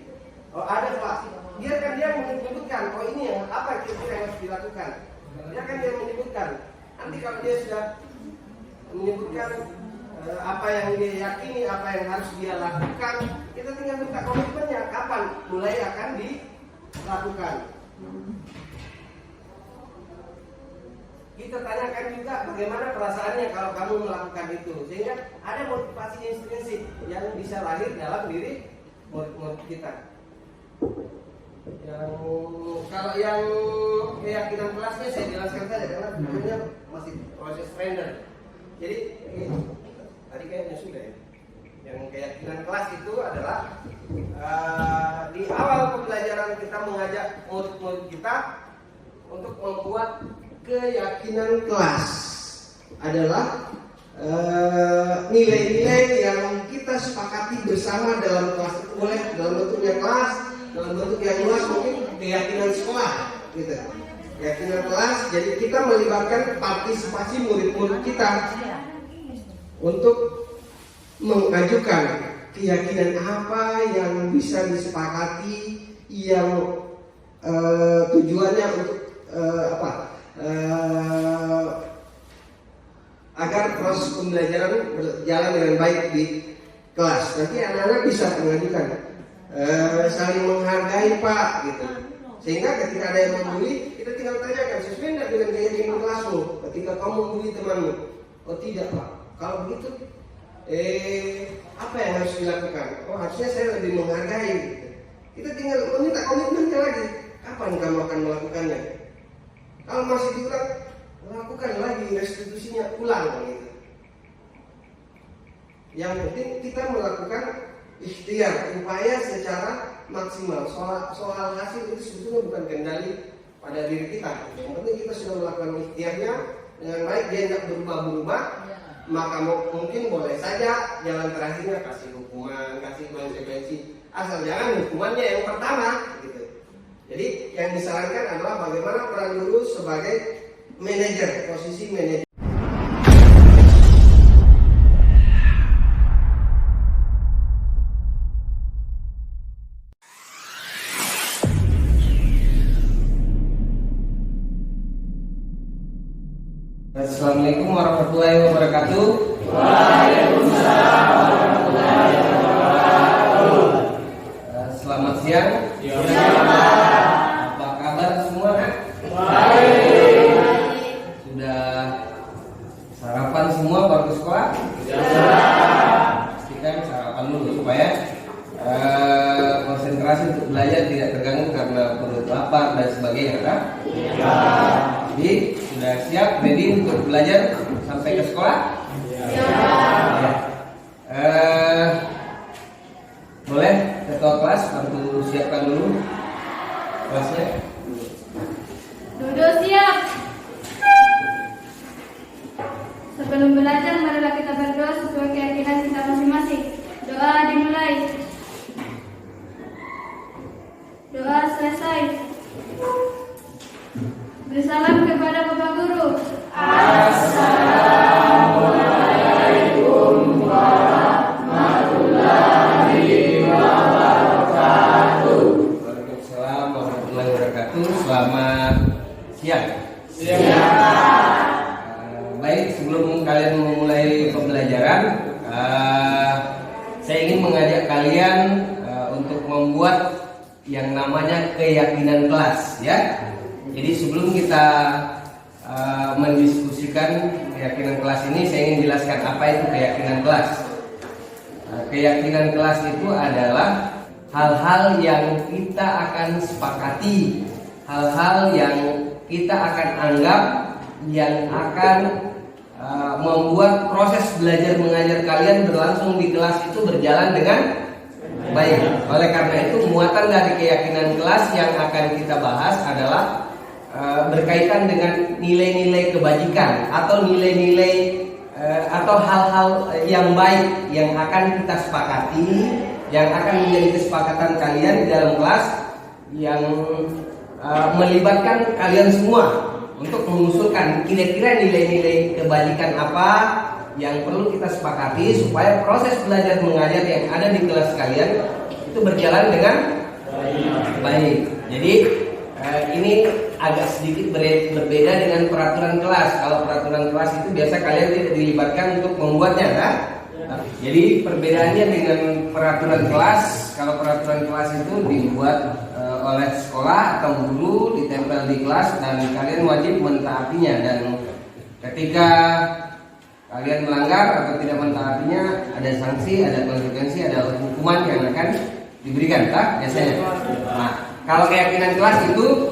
G: Oh ada Pak. Biarkan dia menyebutkan. Oh ini yang apa kira-kira yang harus dilakukan? Biarkan dia menyebutkan. Nanti kalau dia sudah menyebutkan apa yang dia yakini, apa yang harus dia lakukan, kita tinggal minta komitmennya. Kapan mulai akan dilakukan? Kita tanyakan juga bagaimana perasaannya kalau kamu melakukan itu, sehingga ada motivasi intrinsik yang bisa lahir dalam diri murid-murid kita. Kalau yang keyakinan kelasnya saya jelaskan saja karena sebenarnya masih proses trainer. Jadi tadi kayaknya sudah ya. Yang keyakinan kelas itu adalah di awal pembelajaran kita mengajak murid-murid kita untuk membuat keyakinan kelas adalah nilai-nilai yang kita sepakati bersama dalam kelas itu, boleh dalam bentuknya kelas, dalam bentuk yang luas mungkin keyakinan sekolah, gitu. Keyakinan kelas. Jadi kita melibatkan partisipasi murid-murid kita untuk mengajukan keyakinan apa yang bisa disepakati, yang tujuannya untuk agar proses pembelajaran berjalan dengan baik di kelas. Nanti anak-anak bisa mengajukan saling menghargai Pak, gitu. Sehingga ketika ada yang membuli, kita tinggal tanyakan sesuai tidak dengan keyakinan kelasmu. Ketika kamu membuli temanmu, oh tidak Pak, kalau begitu apa yang harus dilakukan? Oh harusnya saya lebih menghargai, gitu. Kita tinggal meminta komitmennya lagi. Kapan kamu akan melakukannya? Kalau masih diulang, lakukan lagi restitusinya, ulang, gitu. Yang penting kita melakukan ikhtiar, upaya secara maksimal. Soal hasil itu sebetulnya bukan kendali pada diri kita. Yang penting kita sudah melakukan ikhtiarnya dengan baik, dia tidak berubah-ubah, maka mungkin boleh saja jalan terakhirnya kasih hukuman, kasih konsekuensi. Asal jangan hukumannya yang pertama, gitu. Jadi yang disarankan adalah bagaimana peran guru sebagai manajer, posisi manajer. Assalamualaikum warahmatullahi wabarakatuh. Waalaikumsalam warahmatullahi wabarakatuh. Selamat siang. Apa kabar semua? Baik. Sudah sarapan semua baru ke sekolah? Pastikan sarapan dulu supaya konsentrasi untuk belajar tidak terganggu karena perut lapar dan sebagainya, kan? Jadi sudah siap, ready untuk belajar sampai ke sekolah? Ya. Boleh ketua kelas bantu siapkan dulu kelasnya.
F: Duduk siap. Sebelum belajar, marilah kita berdoa sesuai keyakinan kita masing-masing. Doa dimulai. Doa selesai. Bersalam kepada Bapak Guru. Assalamualaikum warahmatullahi wabarakatuh.
G: Waalaikumsalam warahmatullahi wabarakatuh. Selamat siang. Baik, sebelum kalian memulai pembelajaran, saya ingin mengajak kalian untuk membuat yang namanya keyakinan kelas, ya. Jadi sebelum kita mendiskusikan keyakinan kelas ini, saya ingin jelaskan apa itu keyakinan kelas. Keyakinan kelas itu adalah hal-hal yang kita akan sepakati, hal-hal yang kita akan anggap yang akan membuat proses belajar mengajar kalian berlangsung di kelas itu berjalan dengan baik. Oleh karena itu, muatan dari keyakinan kelas yang akan kita bahas adalah berkaitan dengan nilai-nilai kebajikan atau nilai-nilai atau hal-hal yang baik yang akan kita sepakati, yang akan menjadi kesepakatan kalian di dalam kelas, yang melibatkan kalian semua untuk mengusulkan kira-kira nilai-nilai kebajikan apa yang perlu kita sepakati supaya proses belajar mengajar yang ada di kelas kalian itu berjalan dengan baik. Jadi ini agak sedikit berbeda dengan peraturan kelas. Kalau peraturan kelas itu biasa kalian tidak dilibatkan untuk membuatnya, kan? Jadi perbedaannya dengan peraturan kelas, kalau peraturan kelas itu dibuat oleh sekolah atau guru, ditempel di kelas dan kalian wajib mentaatinya, dan ketika kalian melanggar atau tidak mentaatinya ada sanksi, ada konsekuensi, ada hukuman yang akan diberikan, tak? Biasanya. Nah, kalau keyakinan kelas itu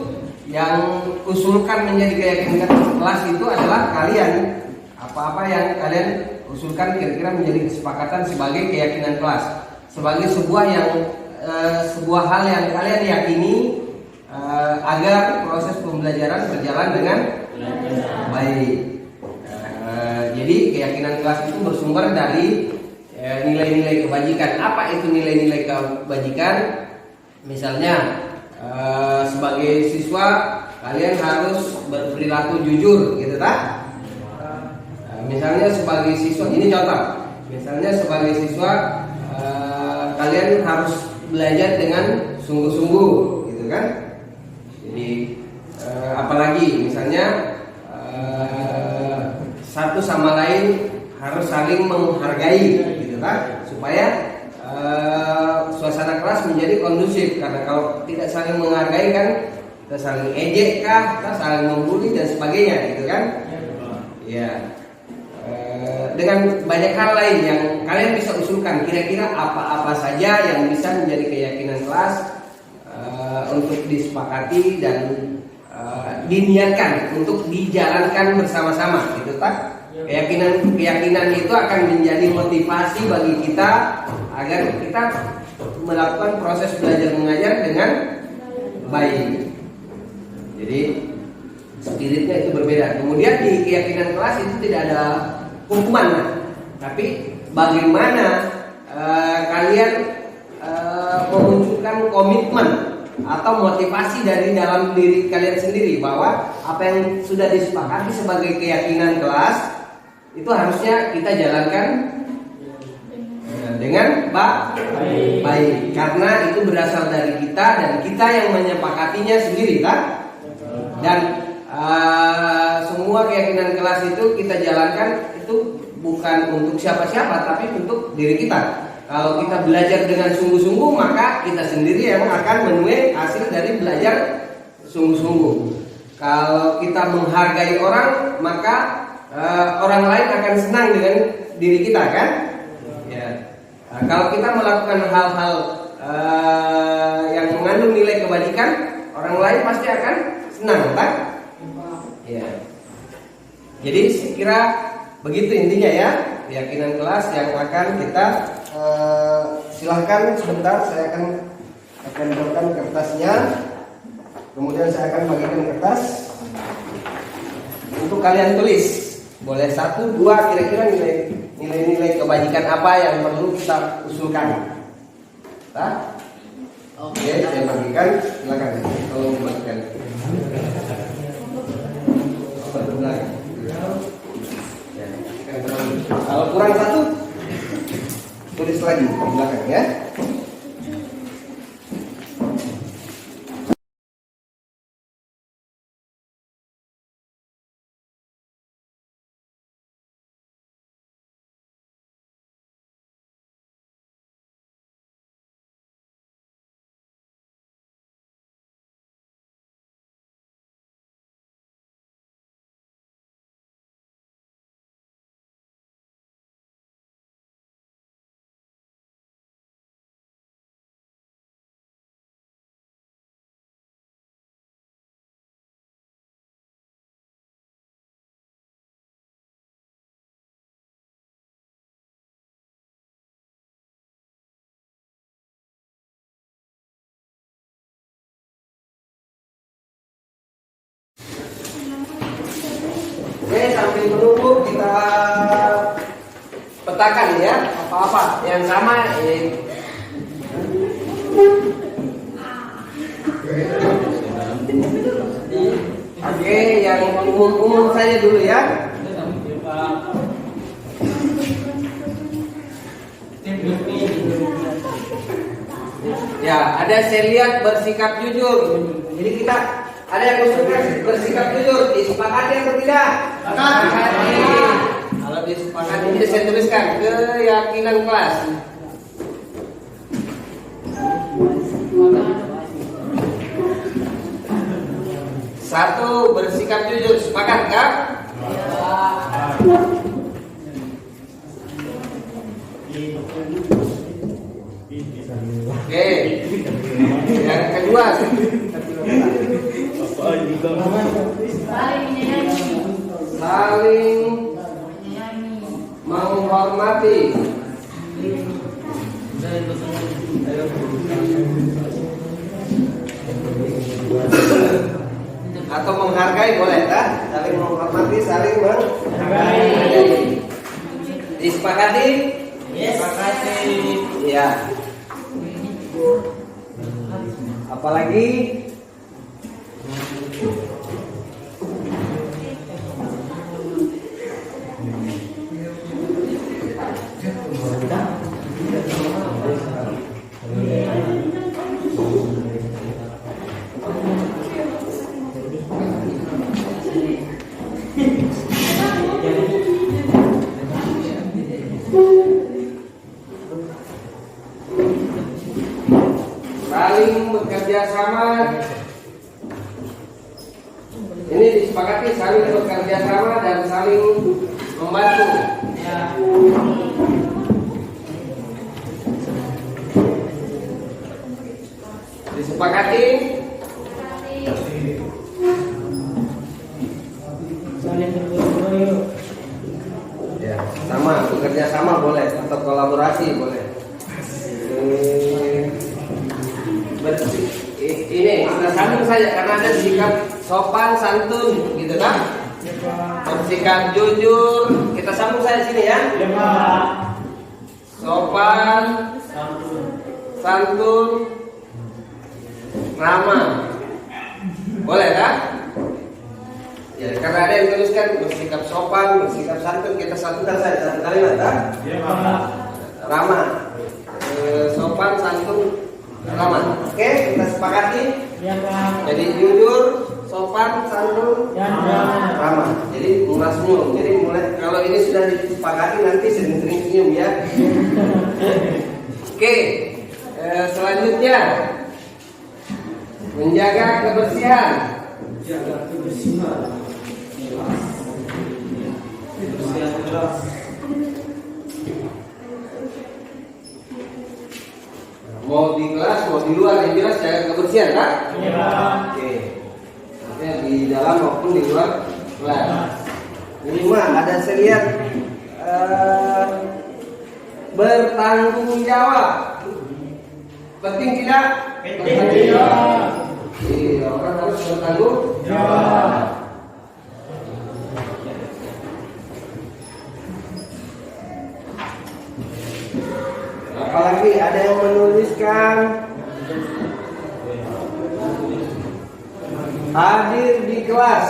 G: yang usulkan menjadi keyakinan kelas itu adalah kalian, apa-apa yang kalian usulkan kira-kira menjadi kesepakatan sebagai keyakinan kelas, sebagai sebuah hal yang kalian yakini agar proses pembelajaran berjalan dengan baik. Jadi keyakinan kelas itu bersumber dari nilai-nilai kebajikan. Apa itu nilai-nilai kebajikan? Misalnya sebagai siswa kalian harus berperilaku jujur, gitu tak? Misalnya sebagai siswa, ini contoh. Misalnya sebagai siswa kalian harus belajar dengan sungguh-sungguh, gitu kan? Jadi apalagi misalnya satu sama lain harus saling menghargai, gitu kan? Supaya suasana kelas menjadi kondusif. Karena kalau tidak saling menghargai kan kita saling ejek kah, kita saling membuli dan sebagainya, gitu kan? Ya. Dengan banyak hal lain yang kalian bisa usulkan, kira-kira apa-apa saja yang bisa menjadi keyakinan kelas untuk disepakati dan diniatkan untuk dijalankan bersama-sama, gitu tak? Keyakinan itu akan menjadi motivasi bagi kita agar kita melakukan proses belajar mengajar dengan baik. Jadi spiritnya itu berbeda. Kemudian di keyakinan kelas itu tidak ada hukuman, tapi bagaimana kalian memunculkan komitmen atau motivasi dari dalam diri kalian sendiri bahwa apa yang sudah disepakati sebagai keyakinan kelas itu harusnya kita jalankan dengan baik, karena itu berasal dari kita dan kita yang menyepakatinya sendiri, kan? Dan semua keyakinan kelas itu kita jalankan itu bukan untuk siapa-siapa, tapi untuk diri kita. Kalau kita belajar dengan sungguh-sungguh, maka kita sendiri yang akan menuai hasil dari belajar sungguh-sungguh. Kalau kita menghargai orang, maka orang lain akan senang dengan diri kita, kan? Ya. Nah, kalau kita melakukan hal-hal yang mengandung nilai kebajikan, orang lain pasti akan senang, kan? Ya. Jadi saya kira begitu intinya ya, keyakinan kelas yang akan kita silahkan sebentar, saya akan tempelkan kertasnya, kemudian saya akan bagikan kertas untuk kalian tulis. Boleh 1, 2 kira-kira nilai-nilai kebajikan apa yang perlu kita usulkan. Nah, oke, saya bagikan, silakan tolong bagikan. Kalau kurang 1, tulis lagi di belakang ya. Oke, sambil menunggu kita petakan ya apa-apa yang sama. Oke, yang umum-umum saja dulu ya. Ya, ada saya lihat bersikap jujur. Jadi kita ada yang usulkan bersikap jujur, disepakati atau tidak? Disepakati. Kalau disepakati, jadi saya tuliskan keyakinan kelas. Satu, bersikap jujur, sepakat kan? Oke. Yang kedua, saling menghormati. Atau menghargai boleh kan? Saling menghormati, saling menghargai. Disepakati? Disepakati. Ya. Apalagi saling bekerja sama. Ini disepakati saling bekerja sama dan saling membantu. Disepakati
D: Saling bergotong-royong.
G: ya, sama bekerja sama boleh atau kolaborasi boleh. Ini kita sambung saja karena ada sikap sopan santun gitu kan, bersikap jujur. Kita sambung saja sini ya. Sopan santun ramah boleh kan? Ya, karena ada yang tuliskan bersikap sopan, bersikap santun, kita satukan saja satu kalimat kan? Ramah, sopan, santun, ramah. Oke, kita sepakati.
D: Ya, Pak.
G: Jadi jujur, sopan, santun, ramah. Jadi mulai senyum. Jadi mulai kalau ini sudah disepakati nanti sering-sering senyum ya. Oke, selanjutnya menjaga kebersihan. Mau di kelas, mau di luar, yang jelas jaga kebersihan kan?
D: Iya, Pak.
G: Oke. Artinya di dalam maupun di luar kelas. Ini mah ada saya lihat bertanggung jawab. Penting tidak?
D: Penting.
G: Iya, orang harus bertanggung jawab. Apalagi ada yang menuliskan hadir di kelas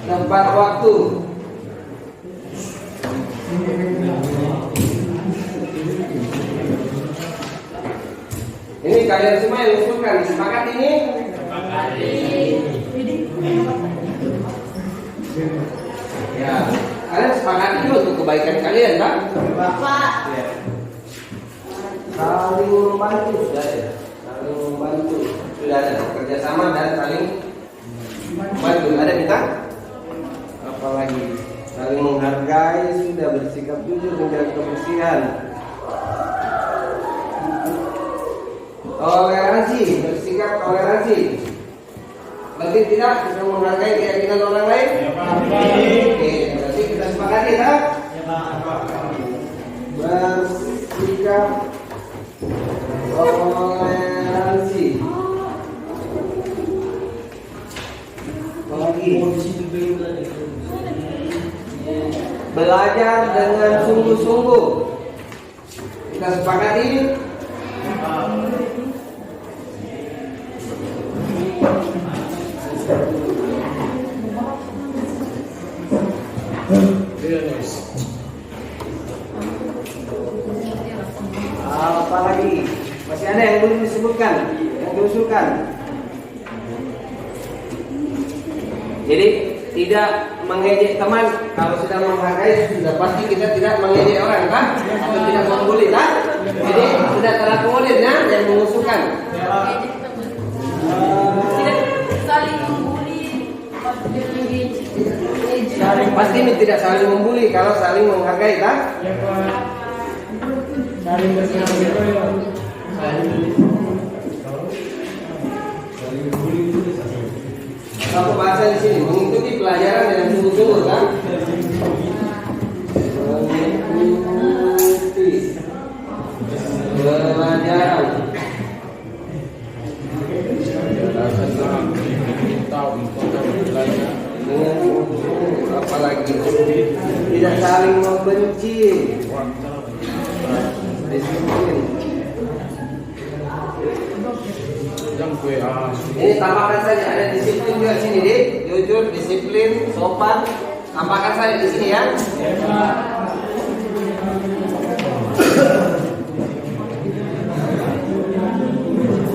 G: tepat waktu. Ini kalian semua yang usulkan, sepakat ini? Ya, kalian sepakat itu untuk kebaikan kalian, Pak? Pak. Ya. Saling membantu sudah ada, saling membantu sudah ada, kerjasama dan saling membantu. Ada kita? Apalagi saling menghargai sudah, bersikap jujur, menjaga kebersihan. Toleransi, bersikap toleransi. Berarti tidak bisa menghargai keyakinan orang lain?
D: Ya, Pak.
G: Oke, berarti kita sepakati ya?
D: Ya, Pak.
G: Bersikap toleransi. Apalagi belajar dengan sungguh-sungguh. Kita sepakati. Apalagi masih ada yang belum disebutkan, yang diusulkan. Jadi tidak mengejek teman. Kalau sudah menghargai sudah pasti kita tidak mengejek orang kan, atau tidak membuli kan. Jadi sudah terakomodir ya yang mengusulkan.
F: Tidak saling membuli.
G: Pasti ini tidak saling membuli kalau saling menghargai kan.
D: Ya, Pak. Saling bergotong-royong.
G: Satu bahasa di sini mengikuti pelajaran dengan sungguh-sungguh kan. Mengikuti pelajaran. Dengan sungguh-sungguh, apalagi tidak saling membenci. Disiplin. Ini tambahkan saja, ada disiplin juga sini, Dik. Jujur, disiplin, sopan. Tambahkan saja di sini ya.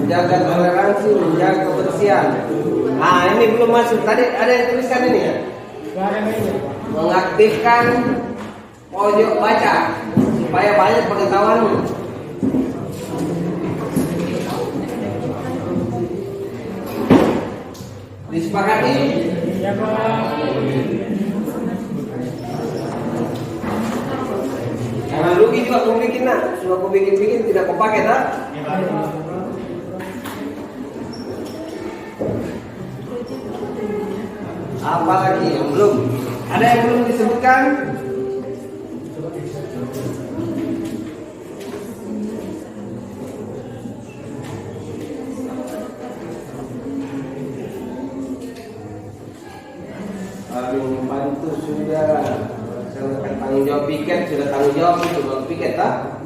G: Menjaga toleransi, menjaga kebersihan. Nah, ini belum masuk. Tadi ada yang tuliskan ini ya. Mengaktifkan pojok baca supaya banyak pengetahuanmu. Disepakati?
D: Ya, Pak.
G: Jangan rugi juga kau bikin nak. Sudah kau bikin tidak kau pakai tak? Apa lagi yang belum? Ada yang belum disebutkan? Paling membantu sudah. Melaksanakan tanggung jawab piket, sudah tanggung jawab itu kalau piket tak?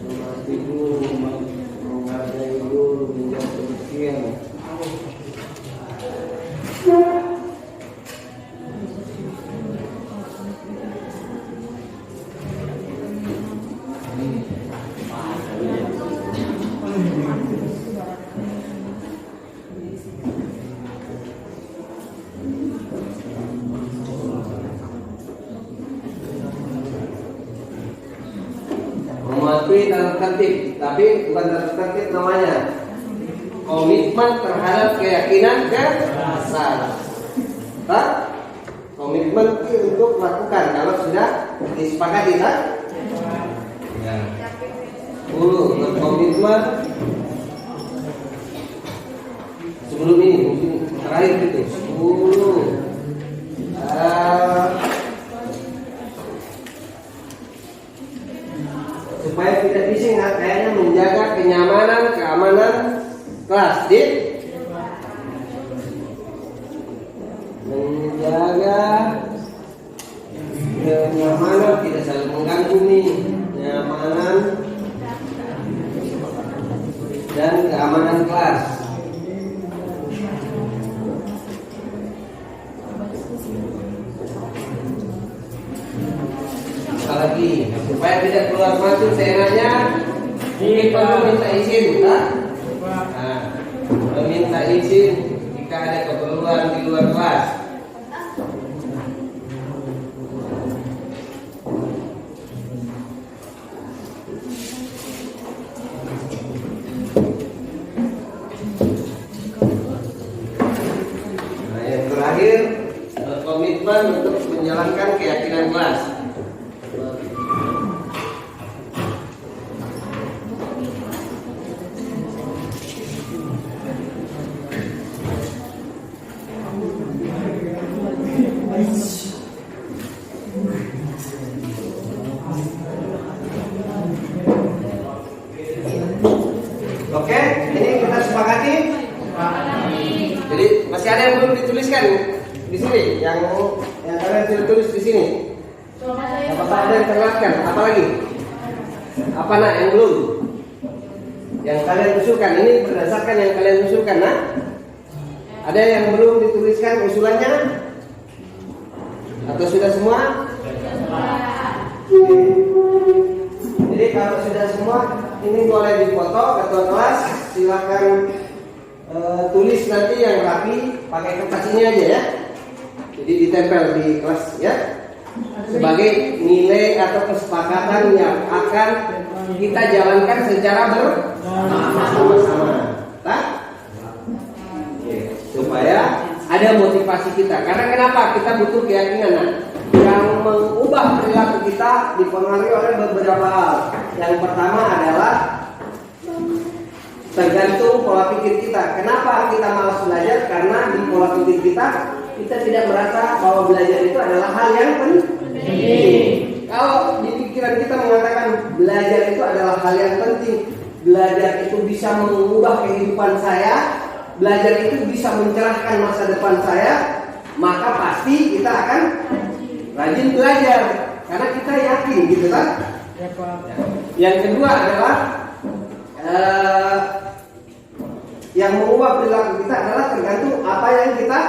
G: Memastikan menghargai dulu menjadi kebersihan. Mematuhi tata tertib, tapi bukan tata tertib namanya. Komitmen terhadap keyakinan dasar. Tak? Komitmen untuk melakukan kalau sudah disepakati tak? Ya. 10 berkomitmen sebelum ini mungkin terakhir itu 10 supaya tidak bising kayaknya menjaga kenyamanan keamanan kelas Dit. Menjaga kenyamanan tidak saling mengganggu nih, kenyamanan dan keamanan kelas. Lagi supaya tidak keluar masuk seenaknya mungkin perlu minta izin tak? Nah, meminta izin jika ada keperluan di luar kelas. Nah, yang terakhir berkomitmen untuk menjalankan keyakinan kelas. Oke, ini kita sepakati. Jadi masih ada yang belum dituliskan di sini, yang kalian sudah tulis di sini. Apakah ada yang terlewatkan? Apa lagi? Apa nak yang belum? Yang kalian usulkan ini berdasarkan yang kalian usulkan, nak? Ada yang belum dituliskan usulannya? Atau sudah semua? Jadi kalau sudah semua, ini boleh dipoto ketua kelas. Silakan tulis nanti yang rapi, pakai kertas ini aja ya. Jadi ditempel di kelas ya. Sebagai nilai atau kesepakatan yang akan kita jalankan secara bersama-sama. Tak? Supaya ada motivasi kita. Karena kenapa? Kita butuh keyakinan. Nah, yang mengubah perilaku kita dipengaruhi oleh beberapa hal. Yang pertama adalah tergantung pola pikir kita. Kenapa kita malas belajar? Karena di pola pikir kita tidak merasa bahwa belajar itu adalah hal yang penting. Kalau di pikiran kita mengatakan belajar itu adalah hal yang penting, belajar itu bisa mengubah kehidupan saya, belajar itu bisa mencerahkan masa depan saya, maka pasti kita akan rajin belajar karena kita yakin, gitu kan?
D: Ya, Pak.
G: Yang kedua adalah Yang mengubah perilaku kita adalah tergantung apa yang kita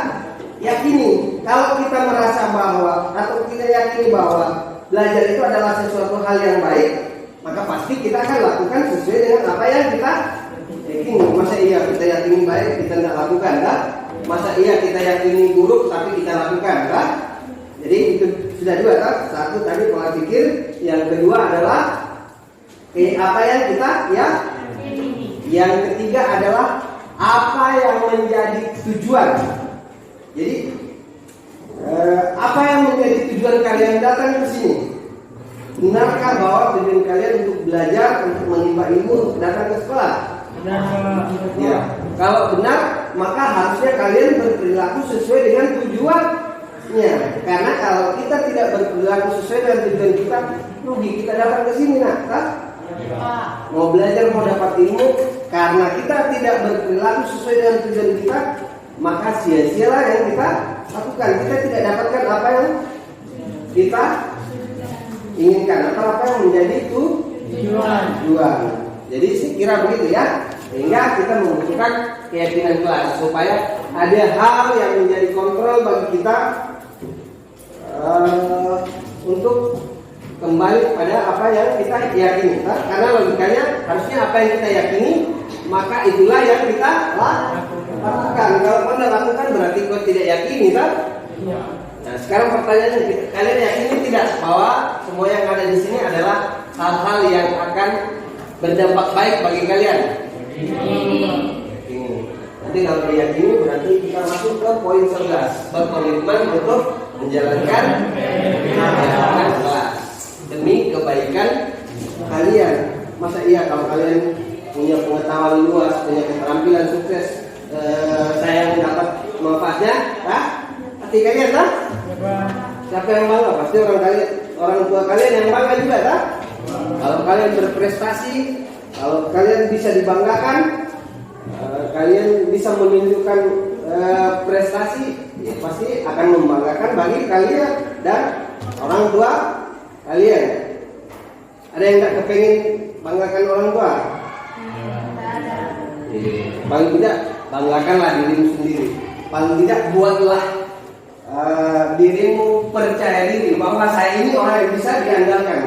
G: yakini. Kalau kita merasa bahwa atau kita yakini bahwa belajar itu adalah sesuatu hal yang baik, maka pasti kita akan lakukan sesuai dengan apa yang kita yakini. Masa iya kita yakini baik kita tidak lakukan, kan? Masa iya kita yakini buruk tapi kita lakukan, kan? Jadi itu sudah dua, kan? Satu tadi pola pikir, yang kedua adalah apa yang kita ya. Yang ketiga adalah apa yang menjadi tujuan. Jadi apa yang menjadi tujuan kalian datang ke sini? Benarkah bahwa tujuan kalian untuk belajar, untuk menimba ilmu, untuk datang ke sekolah? Ya. Kalau benar, maka harusnya kalian berperilaku sesuai dengan tujuannya. Karena kalau kita tidak berperilaku sesuai dengan tujuan kita, rugi kita datang ke sini, nak, kan? Mau belajar, mau dapat ilmu, karena kita tidak berperilaku sesuai dengan tujuan kita, maka sia-sialah yang kita lakukan. Kita tidak dapatkan apa yang kita inginkan atau apa yang menjadi tujuan. Jadi saya kira begitu ya. Sehingga kita membutuhkan keyakinan kelas supaya ada hal yang menjadi kontrol bagi kita untuk kembali pada apa yang kita yakini. Karena logikanya harusnya apa yang kita yakini, maka itulah yang kita lakukan. Kalau Anda lakukan berarti kau tidak yakini, kan? Nah, sekarang pertanyaannya, kalian yakini tidak bahwa semua yang ada di sini adalah hal-hal yang akan berdampak baik bagi kalian? Yakini. Nanti kalau diyakini berarti kita masuk ke poin 11, berkomitmen untuk menjalankan kelas demi kebaikan kalian. Masa iya kalau kalian punya pengetahuan luas, punya keterampilan sukses, saya mendapat manfaatnya, hati kalian, tak? Siapa yang bangga? Pasti orang tua kalian yang bangga juga, tak? Kalau kalian berprestasi, kalau kalian bisa dibanggakan, kalian bisa menunjukkan prestasi, ya pasti akan membanggakan bagi kalian dan orang tua kalian. Ada yang tak kepengen banggakan orang tua? Paling tidak banggakanlah dirimu sendiri. Paling tidak buatlah dirimu percaya diri bahwa saya ini orang yang bisa diandalkan.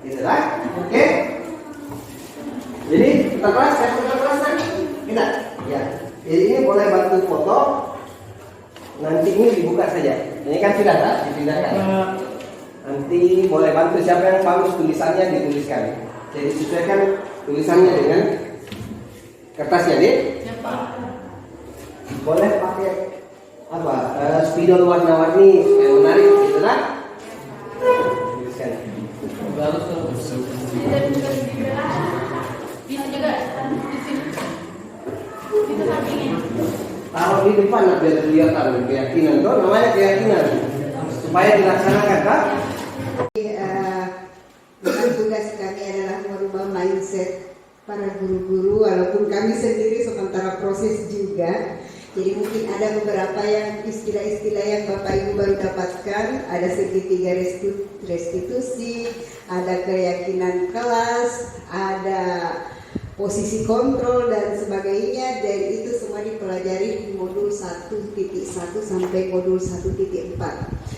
G: Gitu lah. Oke? Jadi kita kelas, kita. Ya. Jadi ini boleh bantu foto. Nanti ini dibuka saja. Ini kan sudah tak dipindahkan. Nanti boleh bantu siapa yang bagus tulisannya dituliskan. Jadi sesuaikan tulisannya dengan kertasnya, Dik. Boleh pakai apa? Spidol warna-warni supaya menarik, gitu kan? Tuliskan. Bagus tuh.
F: Bisa juga di sini. Itu sampingnya.
G: Taruh di depan biar kelihatan keyakinan. Itu namanya keyakinan. Supaya dilaksanakan, Pak.
A: Memang tugas kami adalah merubah mindset para guru-guru, walaupun kami sendiri sementara proses juga. Jadi mungkin ada beberapa yang istilah-istilah yang Bapak Ibu baru dapatkan, ada segitiga restitusi, ada keyakinan kelas, ada posisi kontrol dan sebagainya, dan itu semua dipelajari di modul 1.1 sampai modul 1.4.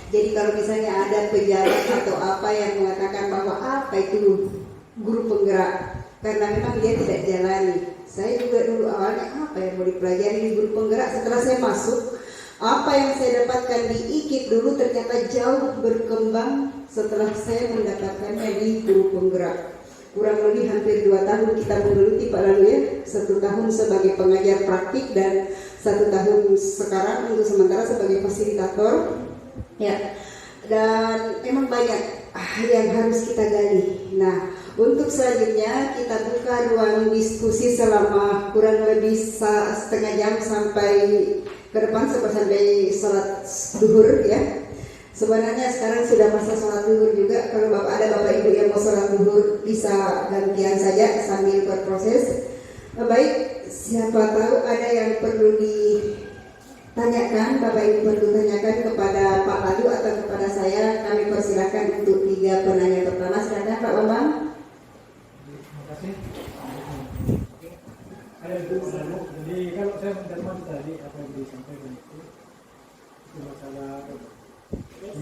A: Jadi kalau misalnya ada pejabat atau apa yang mengatakan bahwa apa itu guru penggerak, karena memang dia tidak jalani. Saya juga dulu awalnya apa yang mau dipelajari di guru penggerak, setelah saya masuk, apa yang saya dapatkan di IKIP dulu ternyata jauh berkembang setelah saya mendapatkannya di guru penggerak. Kurang lebih hampir 2 tahun kita menggeluti Pak Lalu ya, 1 tahun sebagai pengajar praktik dan 1 tahun sekarang untuk sementara sebagai fasilitator ya. Dan memang banyak yang harus kita gali. Nah, untuk selanjutnya kita buka ruang diskusi selama kurang lebih setengah jam sampai ke depan sampai salat duhur ya. Sebenarnya sekarang sudah masa sholat duhur juga. Kalau ada bapak ibu yang mau sholat duhur bisa gantian saja sambil berproses. Baik, siapa tahu ada yang perlu ditanyakan, bapak ibu perlu tanyakan kepada Pak Ladu atau kepada saya. Kami persilakan untuk 3 penanya pertama. Silakan Pak Bambang.
D: Terima kasih. Jadi kan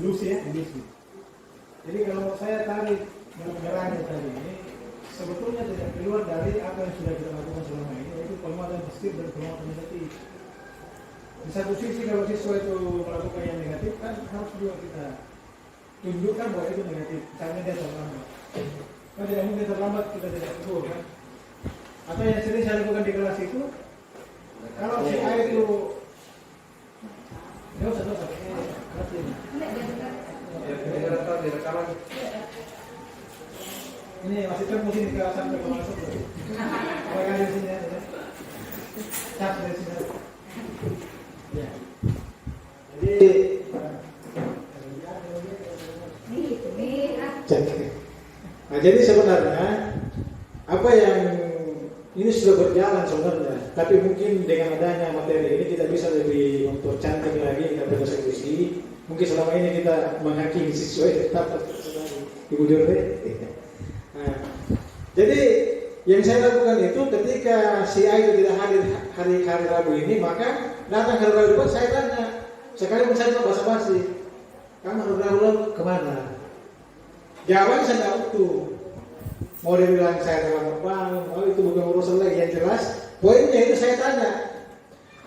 H: solusi ya, solusi. Jadi kalau saya tarik yang menyerangnya tadi ini, sebetulnya tidak keluar dari apa yang sudah kita lakukan selama ini, yaitu penguatan positif dan penguatan negatif. Di satu sisi kalau siswa itu melakukan yang negatif kan harus juga kita tunjukkan bahwa itu negatif, karena dia terlambat. Kan tidak mungkin terlambat kita tidak tegur kan. Atau yang sering saya lakukan di kelas itu, kalau si A itu nggak usah ini masih terus ini ke sampai ke masuk. Apa di sini ya? Cap dari sini. Ya. Jadi nah, jadi sebenarnya apa yang ini sudah berjalan sebenarnya, tapi mungkin dengan adanya materi ini kita bisa lebih mempercantik lagi, kita bereksekusi. Mungkin selama ini kita menghakimi siswa tetap Ibu Dirde. Nah, jadi yang saya lakukan itu ketika si A itu tidak hadir hari Rabu ini, maka datang hari Rabu depan saya tanya, sekali saya mau basa-basi, kamu hari Rabu kemana? Jawabannya saya tidak utuh. Mau dia bilang saya terlambat bangun, itu bukan urusan lagi. Yang jelas, poinnya itu saya tanya.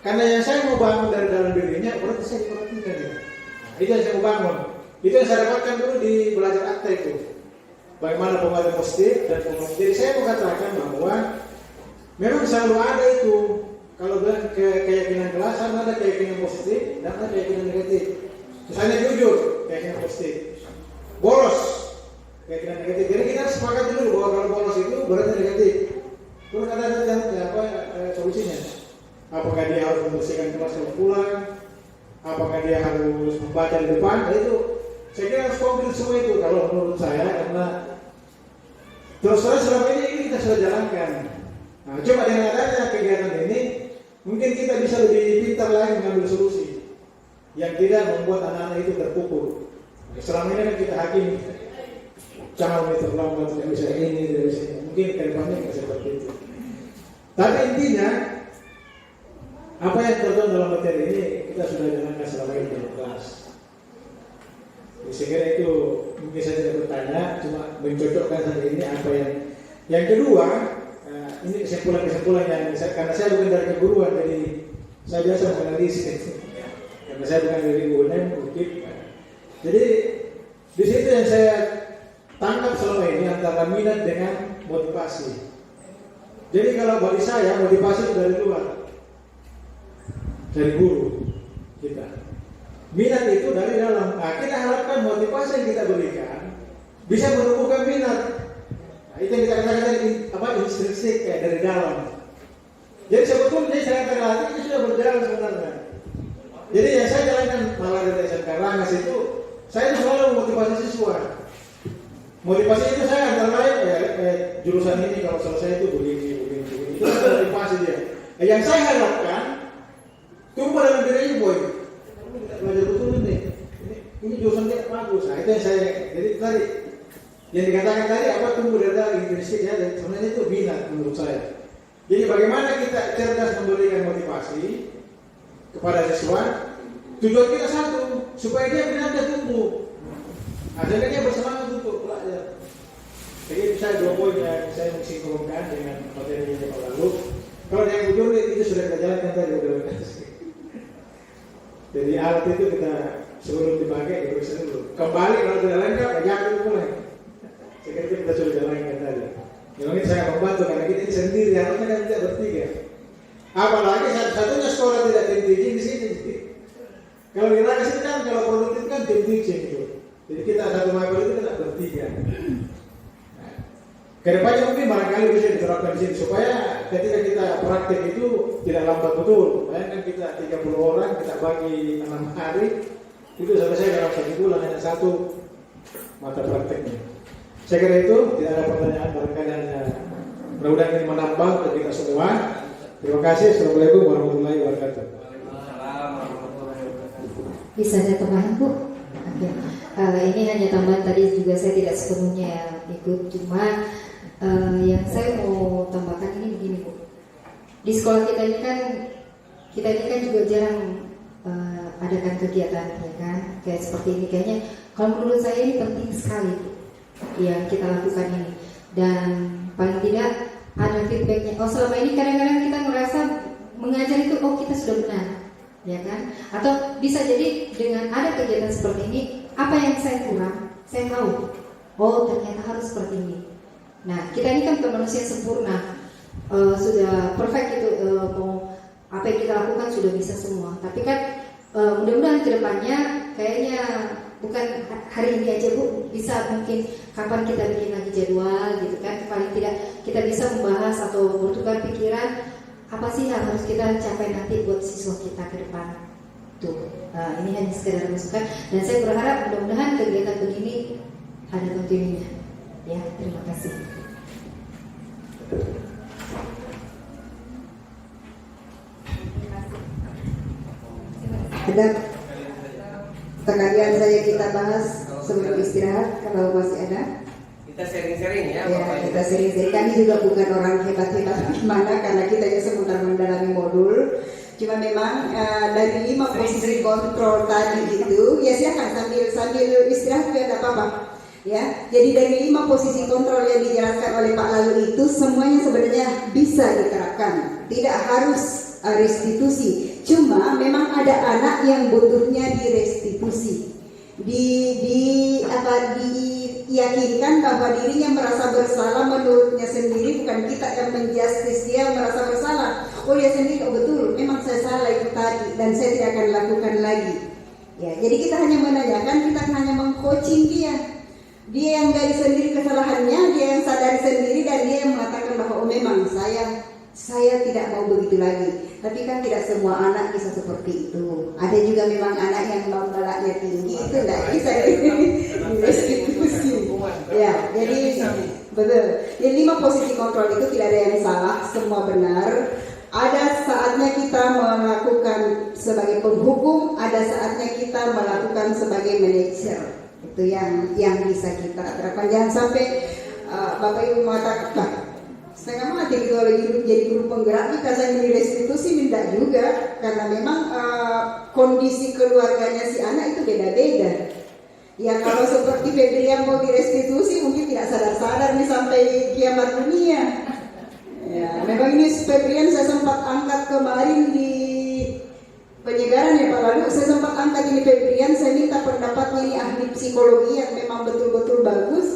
H: Karena yang saya mau bangun dari dalam dirinya, berarti saya diperhatikan ya. Itu yang saya mau bangun. Itu yang saya dapatkan dulu di belajar akta itu. Bagaimana penguatan positif dan penguatan. Jadi saya mau katakan bahwa memang selalu ada itu. Kalau bilang keyakinan kelas, ada keyakinan positif dan ada keyakinan negatif. Misalnya jujur, keyakinan positif. Bolos, keyakinan negatif. Jadi kita sepakat dulu bahwa kalau bolos itu berarti negatif. Terus ada solusinya. Apakah dia harus membersihkan kelas kalau pulang? Apakah dia harus membaca di depan? Nah, itu saya kira harus konkret semua itu kalau menurut saya, karena terus terang selama ini kita sudah jalankan. Nah, coba dengan adanya kegiatan ini, mungkin kita bisa lebih pintar lagi mengambil solusi yang tidak membuat anak-anak itu terpukul. Selama ini kan kita hakim, jangan terlambat, tidak bisa ini, tidak bisa ini. Mungkin ke depannya bisa seperti itu. Tapi intinya, apa yang tertuang dalam materi ini kita sudah jalankan selama ini dalam kelas. Saya kira itu mungkin saya tidak bertanya, cuma mencocokkan saja ini apa yang kedua. Ini kesimpulan yang karena saya bukan dari keguruan, jadi saya biasa menganalisis. Karena saya bukan dari UNM, UKIP. Jadi di situ yang saya tangkap selama ini antara minat dengan motivasi. Jadi kalau bagi saya motivasi itu dari luar, dari guru kita. Minat itu dari dalam. Nah, kita harapkan motivasi yang kita berikan bisa menumbuhkan minat. Nah, itu yang kita katakan intrinsik kayak dari dalam. Jadi sebetulnya saya katakan itu sudah berjalan sebenarnya. Jadi yang saya jalankan malah dari SMK Rangas itu, saya selalu memotivasi siswa. Motivasi itu saya antara lain jurusan ini kalau selesai itu begini. Itu motivasi dia. Yang saya harapkan tumbuh dalam diri boy. Belajar betul ini jurusan dia bagus. Nah, itu yang saya. Jadi tadi yang dikatakan tadi apa tumbuh dari intrinsiknya, dan sebenarnya itu minat menurut saya. Jadi bagaimana kita cerdas memberikan motivasi kepada siswa, tujuan kita satu, supaya dia minatnya tumbuh. Akhirnya dia bersemangat untuk belajar. Jadi bisa 2 poin yang saya mensinkronkan dengan materi yang lalu. Kalau yang jujur itu sudah kita jalankan tadi udah. Jadi alat itu kita sebelum dipakai diperiksa dulu. Kembali kalau tidak lengkap, jangan mulai. Saya kira kita sudah jalankan tadi. Yang ini saya membantu karena kita ini sendiri, harusnya kan tidak bertiga. Apalagi satu-satunya sekolah tidak tim teaching di sini. Kalau di Rangas ini kan kalau produktif kan tim teaching itu. Jadi kita satu mapel itu tidak bertiga. Nah, kedepannya mungkin barangkali bisa diterapkan di sini supaya ketika kita praktek itu tidak lambat betul. Bayangkan kita 30 orang kita bagi 6 hari itu selesai dalam 1 bulan hanya 1 mata prakteknya. Saya kira itu tidak ada pertanyaan, barangkali hanya mudah-mudahan ini menambah untuk kita semua. Terima kasih. Assalamualaikum warahmatullahi wabarakatuh.
I: Bisa saya tambahan Bu? Oke. Ini hanya tambahan, tadi juga saya tidak sepenuhnya ikut, cuma yang saya mau tambahkan ini begini Bu. Di sekolah kita ini kan juga jarang adakan kegiatan, ya kan? kayak seperti ini. Kayaknya kalau menurut saya ini penting sekali yang kita lakukan ini. Dan paling tidak ada feedbacknya. Oh, selama ini kadang-kadang kita merasa mengajar itu kita sudah benar, ya kan? Atau bisa jadi dengan ada kegiatan seperti ini, apa yang saya kurang, saya tahu. Oh, ternyata harus seperti ini. Nah, kita ini kan bukan manusia sempurna, sudah perfect gitu, mau apa yang kita lakukan sudah bisa semua. Tapi kan mudah-mudahan kedepannya kayaknya bukan hari ini aja Bu, bisa mungkin kapan kita bikin lagi jadwal gitu kan. Paling tidak kita bisa membahas atau bertukar pikiran apa sih yang harus kita capai nanti buat siswa kita ke depan. Tuh, ini hanya sekedar masukan dan saya berharap mudah-mudahan kegiatan begini ada continuenya. Ya, terima kasih.
A: Ada sekalian saya kita bahas sebelum istirahat kalau masih ada.
G: Kita sharing-sharing ya.
A: Ya, kita sering-sering. Kami juga bukan orang hebat-hebat gimana karena kita ya sebentar mendalami modul. Cuma memang dari 5 posisi kontrol tadi itu, ya silakan sambil istirahat juga tidak apa-apa. Ya, jadi dari 5 posisi kontrol yang dijelaskan oleh Pak Lalu itu semuanya sebenarnya bisa diterapkan. Tidak harus restitusi. Cuma memang ada anak yang butuhnya direstitusi. Diyakinkan bahwa dirinya merasa bersalah menurutnya sendiri, bukan kita yang menjustis dia merasa bersalah. Oh dia sendiri, oh betul, memang saya salah itu tadi dan saya tidak akan lakukan lagi. Ya, jadi kita hanya menanyakan, kita hanya mengcoaching dia. Dia yang gali sendiri kesalahannya, dia yang sadari sendiri dan dia yang mengatakan bahwa oh memang saya tidak mau begitu lagi. Tapi kan tidak semua anak bisa seperti itu. Ada juga memang anak yang balaknya tinggi, itu tidak bisa direstitusi. Ya, jadi betul. Jadi 5 posisi kontrol itu tidak ada yang salah, semua benar. Ada saatnya kita melakukan sebagai penghukum, ada saatnya kita melakukan sebagai manajer. Itu yang bisa kita terapkan. Jangan sampai Bapak Ibu mengatakan, setengah mati kalau jadi guru penggerak kita saya restitusi, minta juga karena memang kondisi keluarganya si anak itu beda-beda. Ya kalau seperti Febrian mau direstitusi mungkin tidak sadar-sadar nih sampai kiamat dunia. Ya, memang ini Febrian saya sempat angkat kemarin di penyegaran ya Pak Lalu, saya sempat angkat ini Febrian, saya minta pendapatnya ini ahli psikologi yang memang betul-betul bagus.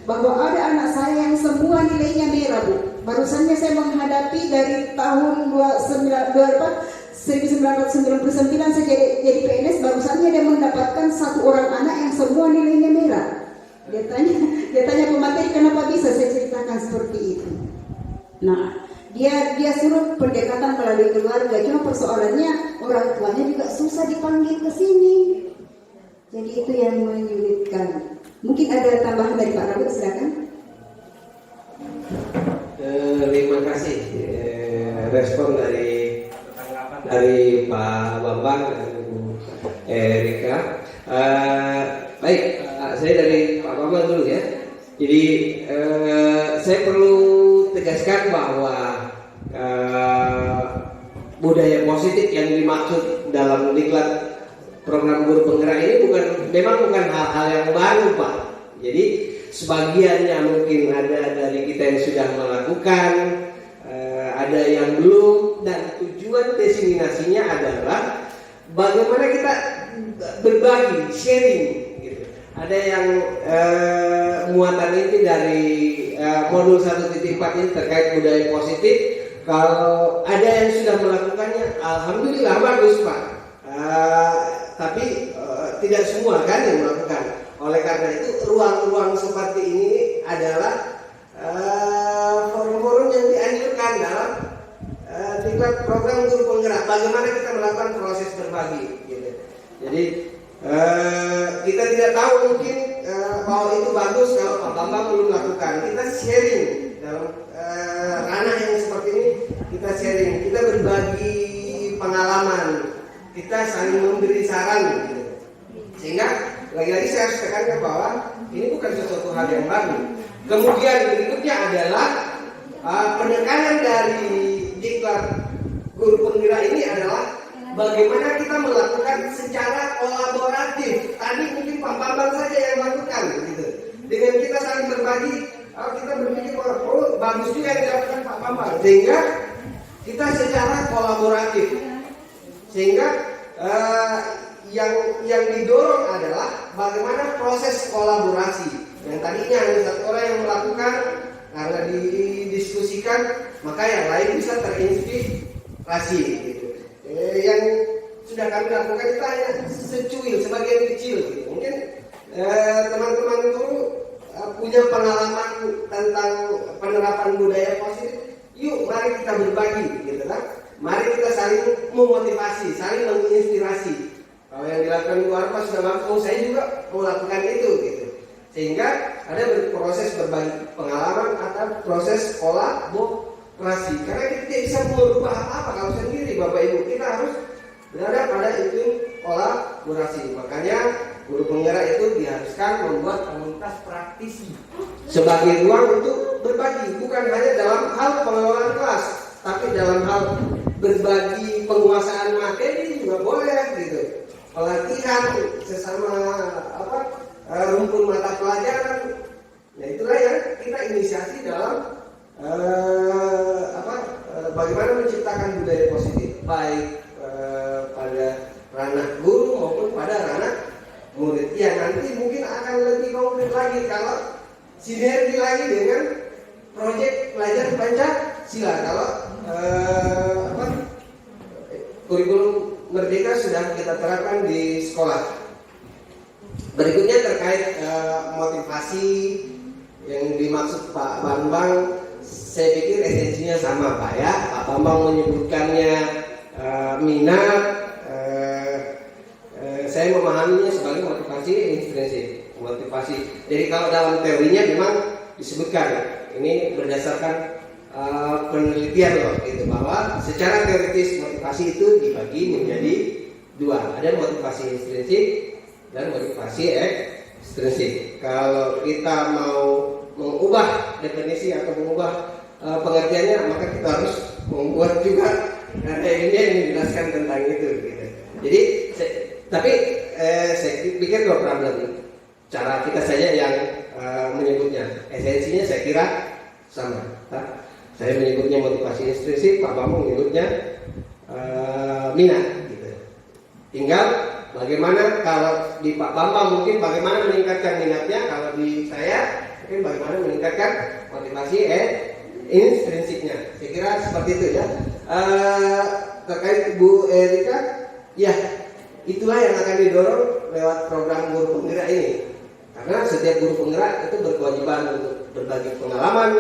A: Bahwa ada anak saya yang semua nilainya merah Bu. Barusannya saya menghadapi dari tahun 1999 saya jadi PNS, barusannya dia mendapatkan 1 orang anak yang semua nilainya merah. Dia tanya pemateri kenapa bisa, saya ceritakan seperti itu. Nah, dia suruh pendekatan melalui keluarga, cuma persoalannya orang tuanya juga susah dipanggil ke sini. Jadi itu yang menyulitkan. Mungkin ada tambahan dari Pak Rabu, silakan.
B: Terima kasih respon dari Pak Bambang dan Ibu Erika. Baik, saya dari Pak Bambang dulu ya. Jadi saya perlu tegaskan bahwa budaya positif yang dimaksud dalam diklat program guru penggerak ini memang bukan hal-hal yang baru Pak. Jadi sebagiannya mungkin ada dari kita yang sudah melakukan, ada yang belum, dan tujuan diseminasinya adalah bagaimana kita berbagi, sharing gitu. Ada yang muatan ini dari modul 1.4 ini terkait budaya positif. Kalau ada yang sudah melakukannya, alhamdulillah bagus Pak. Tapi tidak semua kan yang melakukan. Oleh karena itu ruang-ruang seperti ini adalah forum-forum yang dianjurkan dalam diklat program guru penggerak. Bagaimana kita melakukan proses berbagi gitu. Jadi kita tidak tahu mungkin bahwa itu bagus kalau Pak Bambang belum lakukan. Kita sharing dalam ranah yang seperti ini, kita sharing, kita berbagi pengalaman, kita saling memberi saran gitu. Sehingga lagi-lagi saya harus tekankan bahwa ini bukan sesuatu hal yang baru. Kemudian berikutnya adalah penekanan dari diklat guru penggerak ini adalah bagaimana kita melakukan secara kolaboratif
G: dengan kita saling berbagi, kita berpikir oh bagus juga yang dilakukan Pak Bambang, sehingga kita secara kolaboratif, sehingga yang didorong adalah bagaimana proses kolaborasi. Yang tadinya hanya satu orang yang melakukan, karena didiskusikan maka yang lain bisa terinspirasi gitu. Yang sudah kami lakukan itu hanya secuil, sebagian kecil gitu. Mungkin teman-teman guru punya pengalaman tentang penerapan budaya positif. Yuk mari kita berbagi gitu kan. Mari kita saling memotivasi, saling menginspirasi. Kalau yang dilakukan Bu Arpa sudah bagus, saya juga mau lakukan itu gitu. Sehingga ada proses berbagi pengalaman atau proses kolaborasi. Karena kita tidak bisa merubah apa-apa kalau sendiri Bapak Ibu. Kita harus berada pada itu kolaborasi. Makanya guru penggerak itu diharuskan membuat komunitas praktisi sebagai ruang untuk berbagi, bukan hanya dalam hal pengelolaan kelas, tapi dalam hal berbagi penguasaan materi juga boleh gitu. Pelatihan sesama rumpun mata pelajaran. Nah itulah yang kita inisiasi dalam bagaimana menciptakan budaya positif baik pada ranah guru maupun pada ranah murid. Ya nanti mungkin akan lebih konkret lagi kalau sinergi lagi dengan proyek pelajaran Pancasila. Kalau kurikulum Merdeka sudah kita terapkan di sekolah. Berikutnya terkait motivasi yang dimaksud Pak Bambang, saya pikir esensinya sama Pak ya. Pak Bambang menyebutkannya minat, saya memahaminya sebagai motivasi intrinsik, motivasi. Jadi kalau dalam teorinya memang disebutkan ini berdasarkan penelitian loh, gitu, bahwa secara teoritis motivasi itu dibagi menjadi dua, ada motivasi intrinsik dan motivasi ekstrinsik. Kalau kita mau mengubah definisi atau mengubah pengertiannya, maka kita harus membuat juga ini yang menjelaskan tentang itu. Gitu. Jadi, saya pikir no problem. Cara kita saja yang menyebutnya. Esensinya saya kira sama. Saya menyebutnya motivasi intrinsik, Pak Bambang menyebutnya minat. Gitu. Tinggal bagaimana kalau di Pak Bambang mungkin bagaimana meningkatkan minatnya, kalau di saya mungkin bagaimana meningkatkan motivasi intrinsiknya. Saya kira seperti itu ya. Terkait Bu Erika, ya itulah yang akan didorong lewat program guru penggerak ini. Karena setiap guru penggerak itu berkewajiban untuk berbagi pengalaman,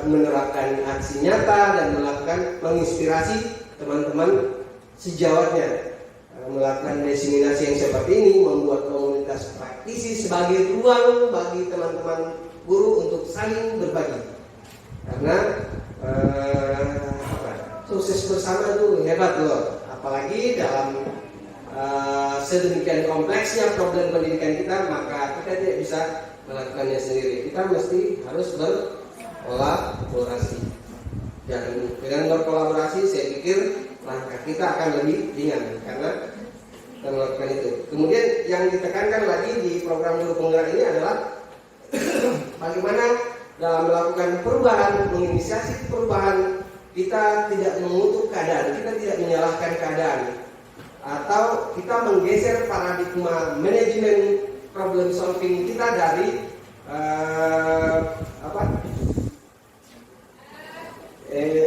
G: menerapkan aksi nyata dan melakukan menginspirasi teman-teman sejawatnya, melakukan diseminasi yang seperti ini, membuat komunitas praktisi sebagai ruang bagi teman-teman guru untuk saling berbagi. Karena sukses bersama itu hebat loh, apalagi dalam sedemikian kompleksnya problem pendidikan kita, maka kita tidak bisa melakukannya sendiri. Kita mesti harus berkolaborasi. Dan dengan berkolaborasi, saya pikir langkah kita akan lebih ringan karena kita melakukan itu. Kemudian yang ditekankan lagi di program guru penggerak ini adalah bagaimana dalam melakukan perubahan, menginisiasi perubahan, kita tidak mengutuk keadaan, kita tidak menyalahkan keadaan, atau kita menggeser paradigma manajemen problem solving kita dari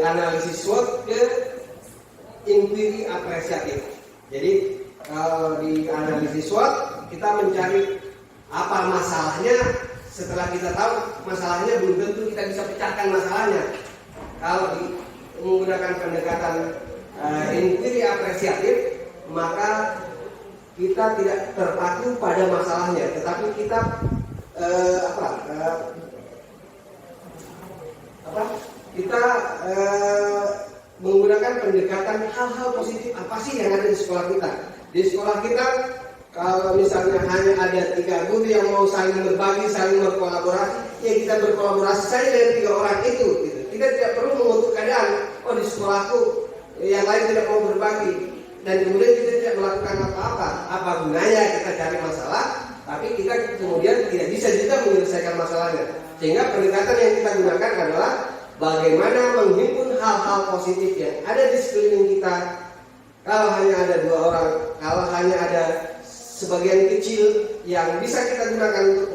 G: analisis SWOT ke inquiry apresiatif. Jadi kalau di analisis SWOT kita mencari apa masalahnya. Setelah kita tahu masalahnya, belum tentu kita bisa pecahkan masalahnya. Kalau menggunakan pendekatan inquiry apresiatif, maka kita tidak terpaku pada masalahnya, tetapi kita menggunakan pendekatan hal-hal positif apa sih yang ada di sekolah kita. Di sekolah kita, kalau misalnya hanya ada 3 guru yang mau saling berbagi, saling berkolaborasi, ya kita berkolaborasi saja dengan 3 orang itu. Gitu. Kita tidak perlu mengutuk keadaan. Oh di sekolahku yang lain tidak mau berbagi, dan kemudian kita tidak melakukan apa-apa. Apa gunanya kita cari masalah tapi kita kemudian tidak bisa juga menyelesaikan masalahnya. Sehingga pendekatan yang kita gunakan adalah bagaimana menghimpun hal-hal positif yang ada di sekeliling kita. Kalau hanya ada 2 orang, kalau hanya ada sebagian kecil yang bisa kita gunakan untuk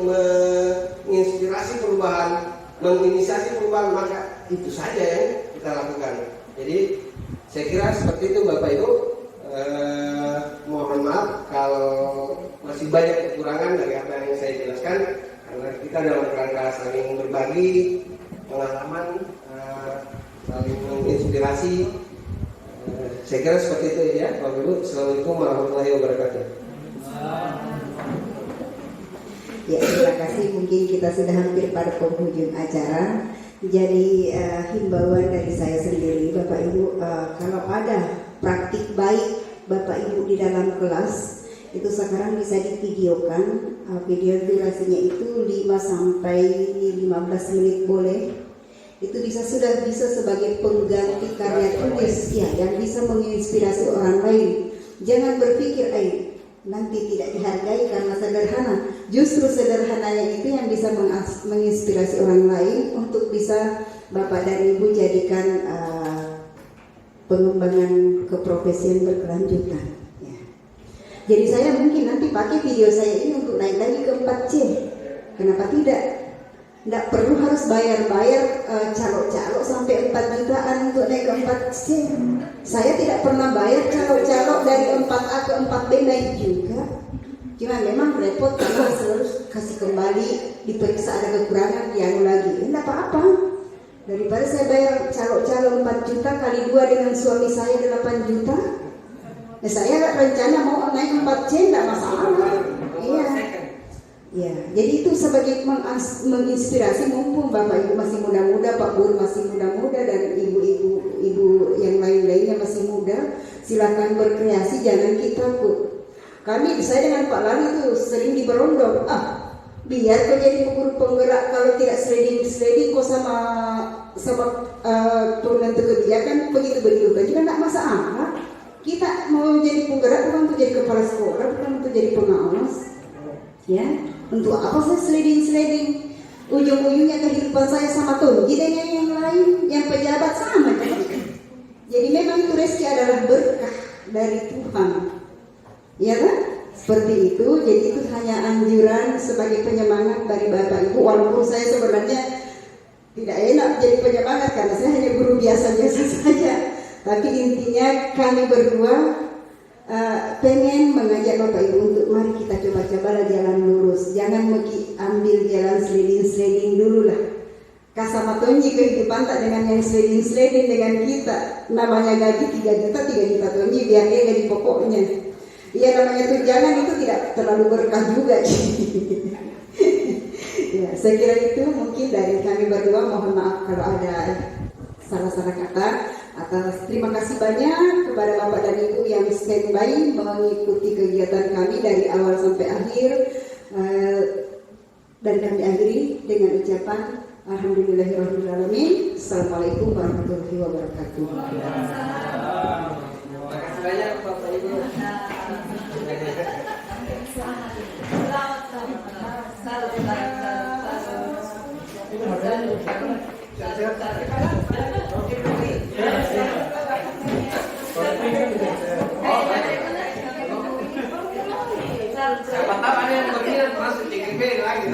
G: menginspirasi perubahan, menginisiasi perubahan, maka itu saja yang kita lakukan. Jadi saya kira seperti itu Bapak Ibu. Mohon maaf kalau masih banyak kekurangan dari apa yang saya jelaskan, karena kita dalam rangka saling berbagi pengalaman, saling menginspirasi. Saya kira seperti itu ya Bapak Ibu. Assalamualaikum warahmatullahi wabarakatuh.
A: Ya, terima kasih. Mungkin kita sudah hampir pada penghujung acara. Jadi himbauan dari saya sendiri, Bapak Ibu, kalau ada praktik baik Bapak Ibu di dalam kelas, itu sekarang bisa divideokan. Video durasinya itu 5 sampai 15 menit boleh. Itu sudah bisa sebagai pengganti karya tulis ya, yang bisa menginspirasi orang lain. Jangan berpikir nanti tidak dihargai karena sederhana. Justru sederhananya itu yang bisa menginspirasi orang lain untuk bisa Bapak dan Ibu jadikan pengembangan keprofesian berkelanjutan ya. Jadi saya mungkin nanti pakai video saya ini untuk naik lagi ke 4C. Kenapa tidak? Tidak perlu harus bayar calok-calok sampai 4 jutaan untuk naik ke 4C. Saya tidak pernah bayar calok-calok dari 4A ke 4B naik juga. Cuma memang repot karena selalu kasih kembali, diperiksa ada kekurangan, yang lagi. Tidak apa-apa. Daripada saya bayar calok-calok 4 juta kali 2 dengan suami saya 8 juta. Saya rencana mau naik 4C, tidak masalah. Iya. Ya, jadi itu sebagai menginspirasi, mumpung Bapak Ibu masih muda-muda, Pak Guru masih muda-muda, dan ibu yang lain-lainnya masih muda, silakan berkreasi, jangan kita takut. Saya dengan Pak Lali itu sering diberondong, biar kau jadi guru penggerak, kalau tidak sliding kok sama penentu kebijakan begitu juga tidak masalah. Kita mau jadi penggerak bukan untuk jadi kepala sekolah, bukan untuk jadi pengawas, ya. Untuk apa saya sliding? Ujung-ujungnya kehidupan saya sama Tonggi dengan yang lain, yang pejabat sama. Jadi memang itu rezeki adalah berkah dari Tuhan, ya kan? Seperti itu. Jadi itu hanya anjuran sebagai penyemangat dari Bapak Ibu. Walaupun saya sebenarnya tidak enak jadi penyemangat karena saya hanya guru biasa-biasa saja. Tapi intinya kami berdua pengen mengajak Bapak Ibu untuk mari kita coba-cobalah jalan lurus. Jangan ambil jalan sliding dulu lah. Kasama Tonji kehidupan tak dengan yang sliding dengan kita. Namanya gaji 3 juta Tonji biar dia gaji pokoknya. Iya, namanya tunjangan itu tidak terlalu berkah juga. Ya, saya kira itu mungkin dari kami berdua. Mohon maaf kalau ada salah-salah kata. Terima kasih banyak kepada Bapak dan Ibu yang standby mengikuti kegiatan kami dari awal sampai akhir. Dan kami akhiri dengan ucapan Alhamdulillahirrahmanirrahim. Assalamualaikum warahmatullahi wabarakatuh.
G: Terima kasih banyak Bapak Ibu. Siapa tahu ada yang berminat masuk JGB lagi.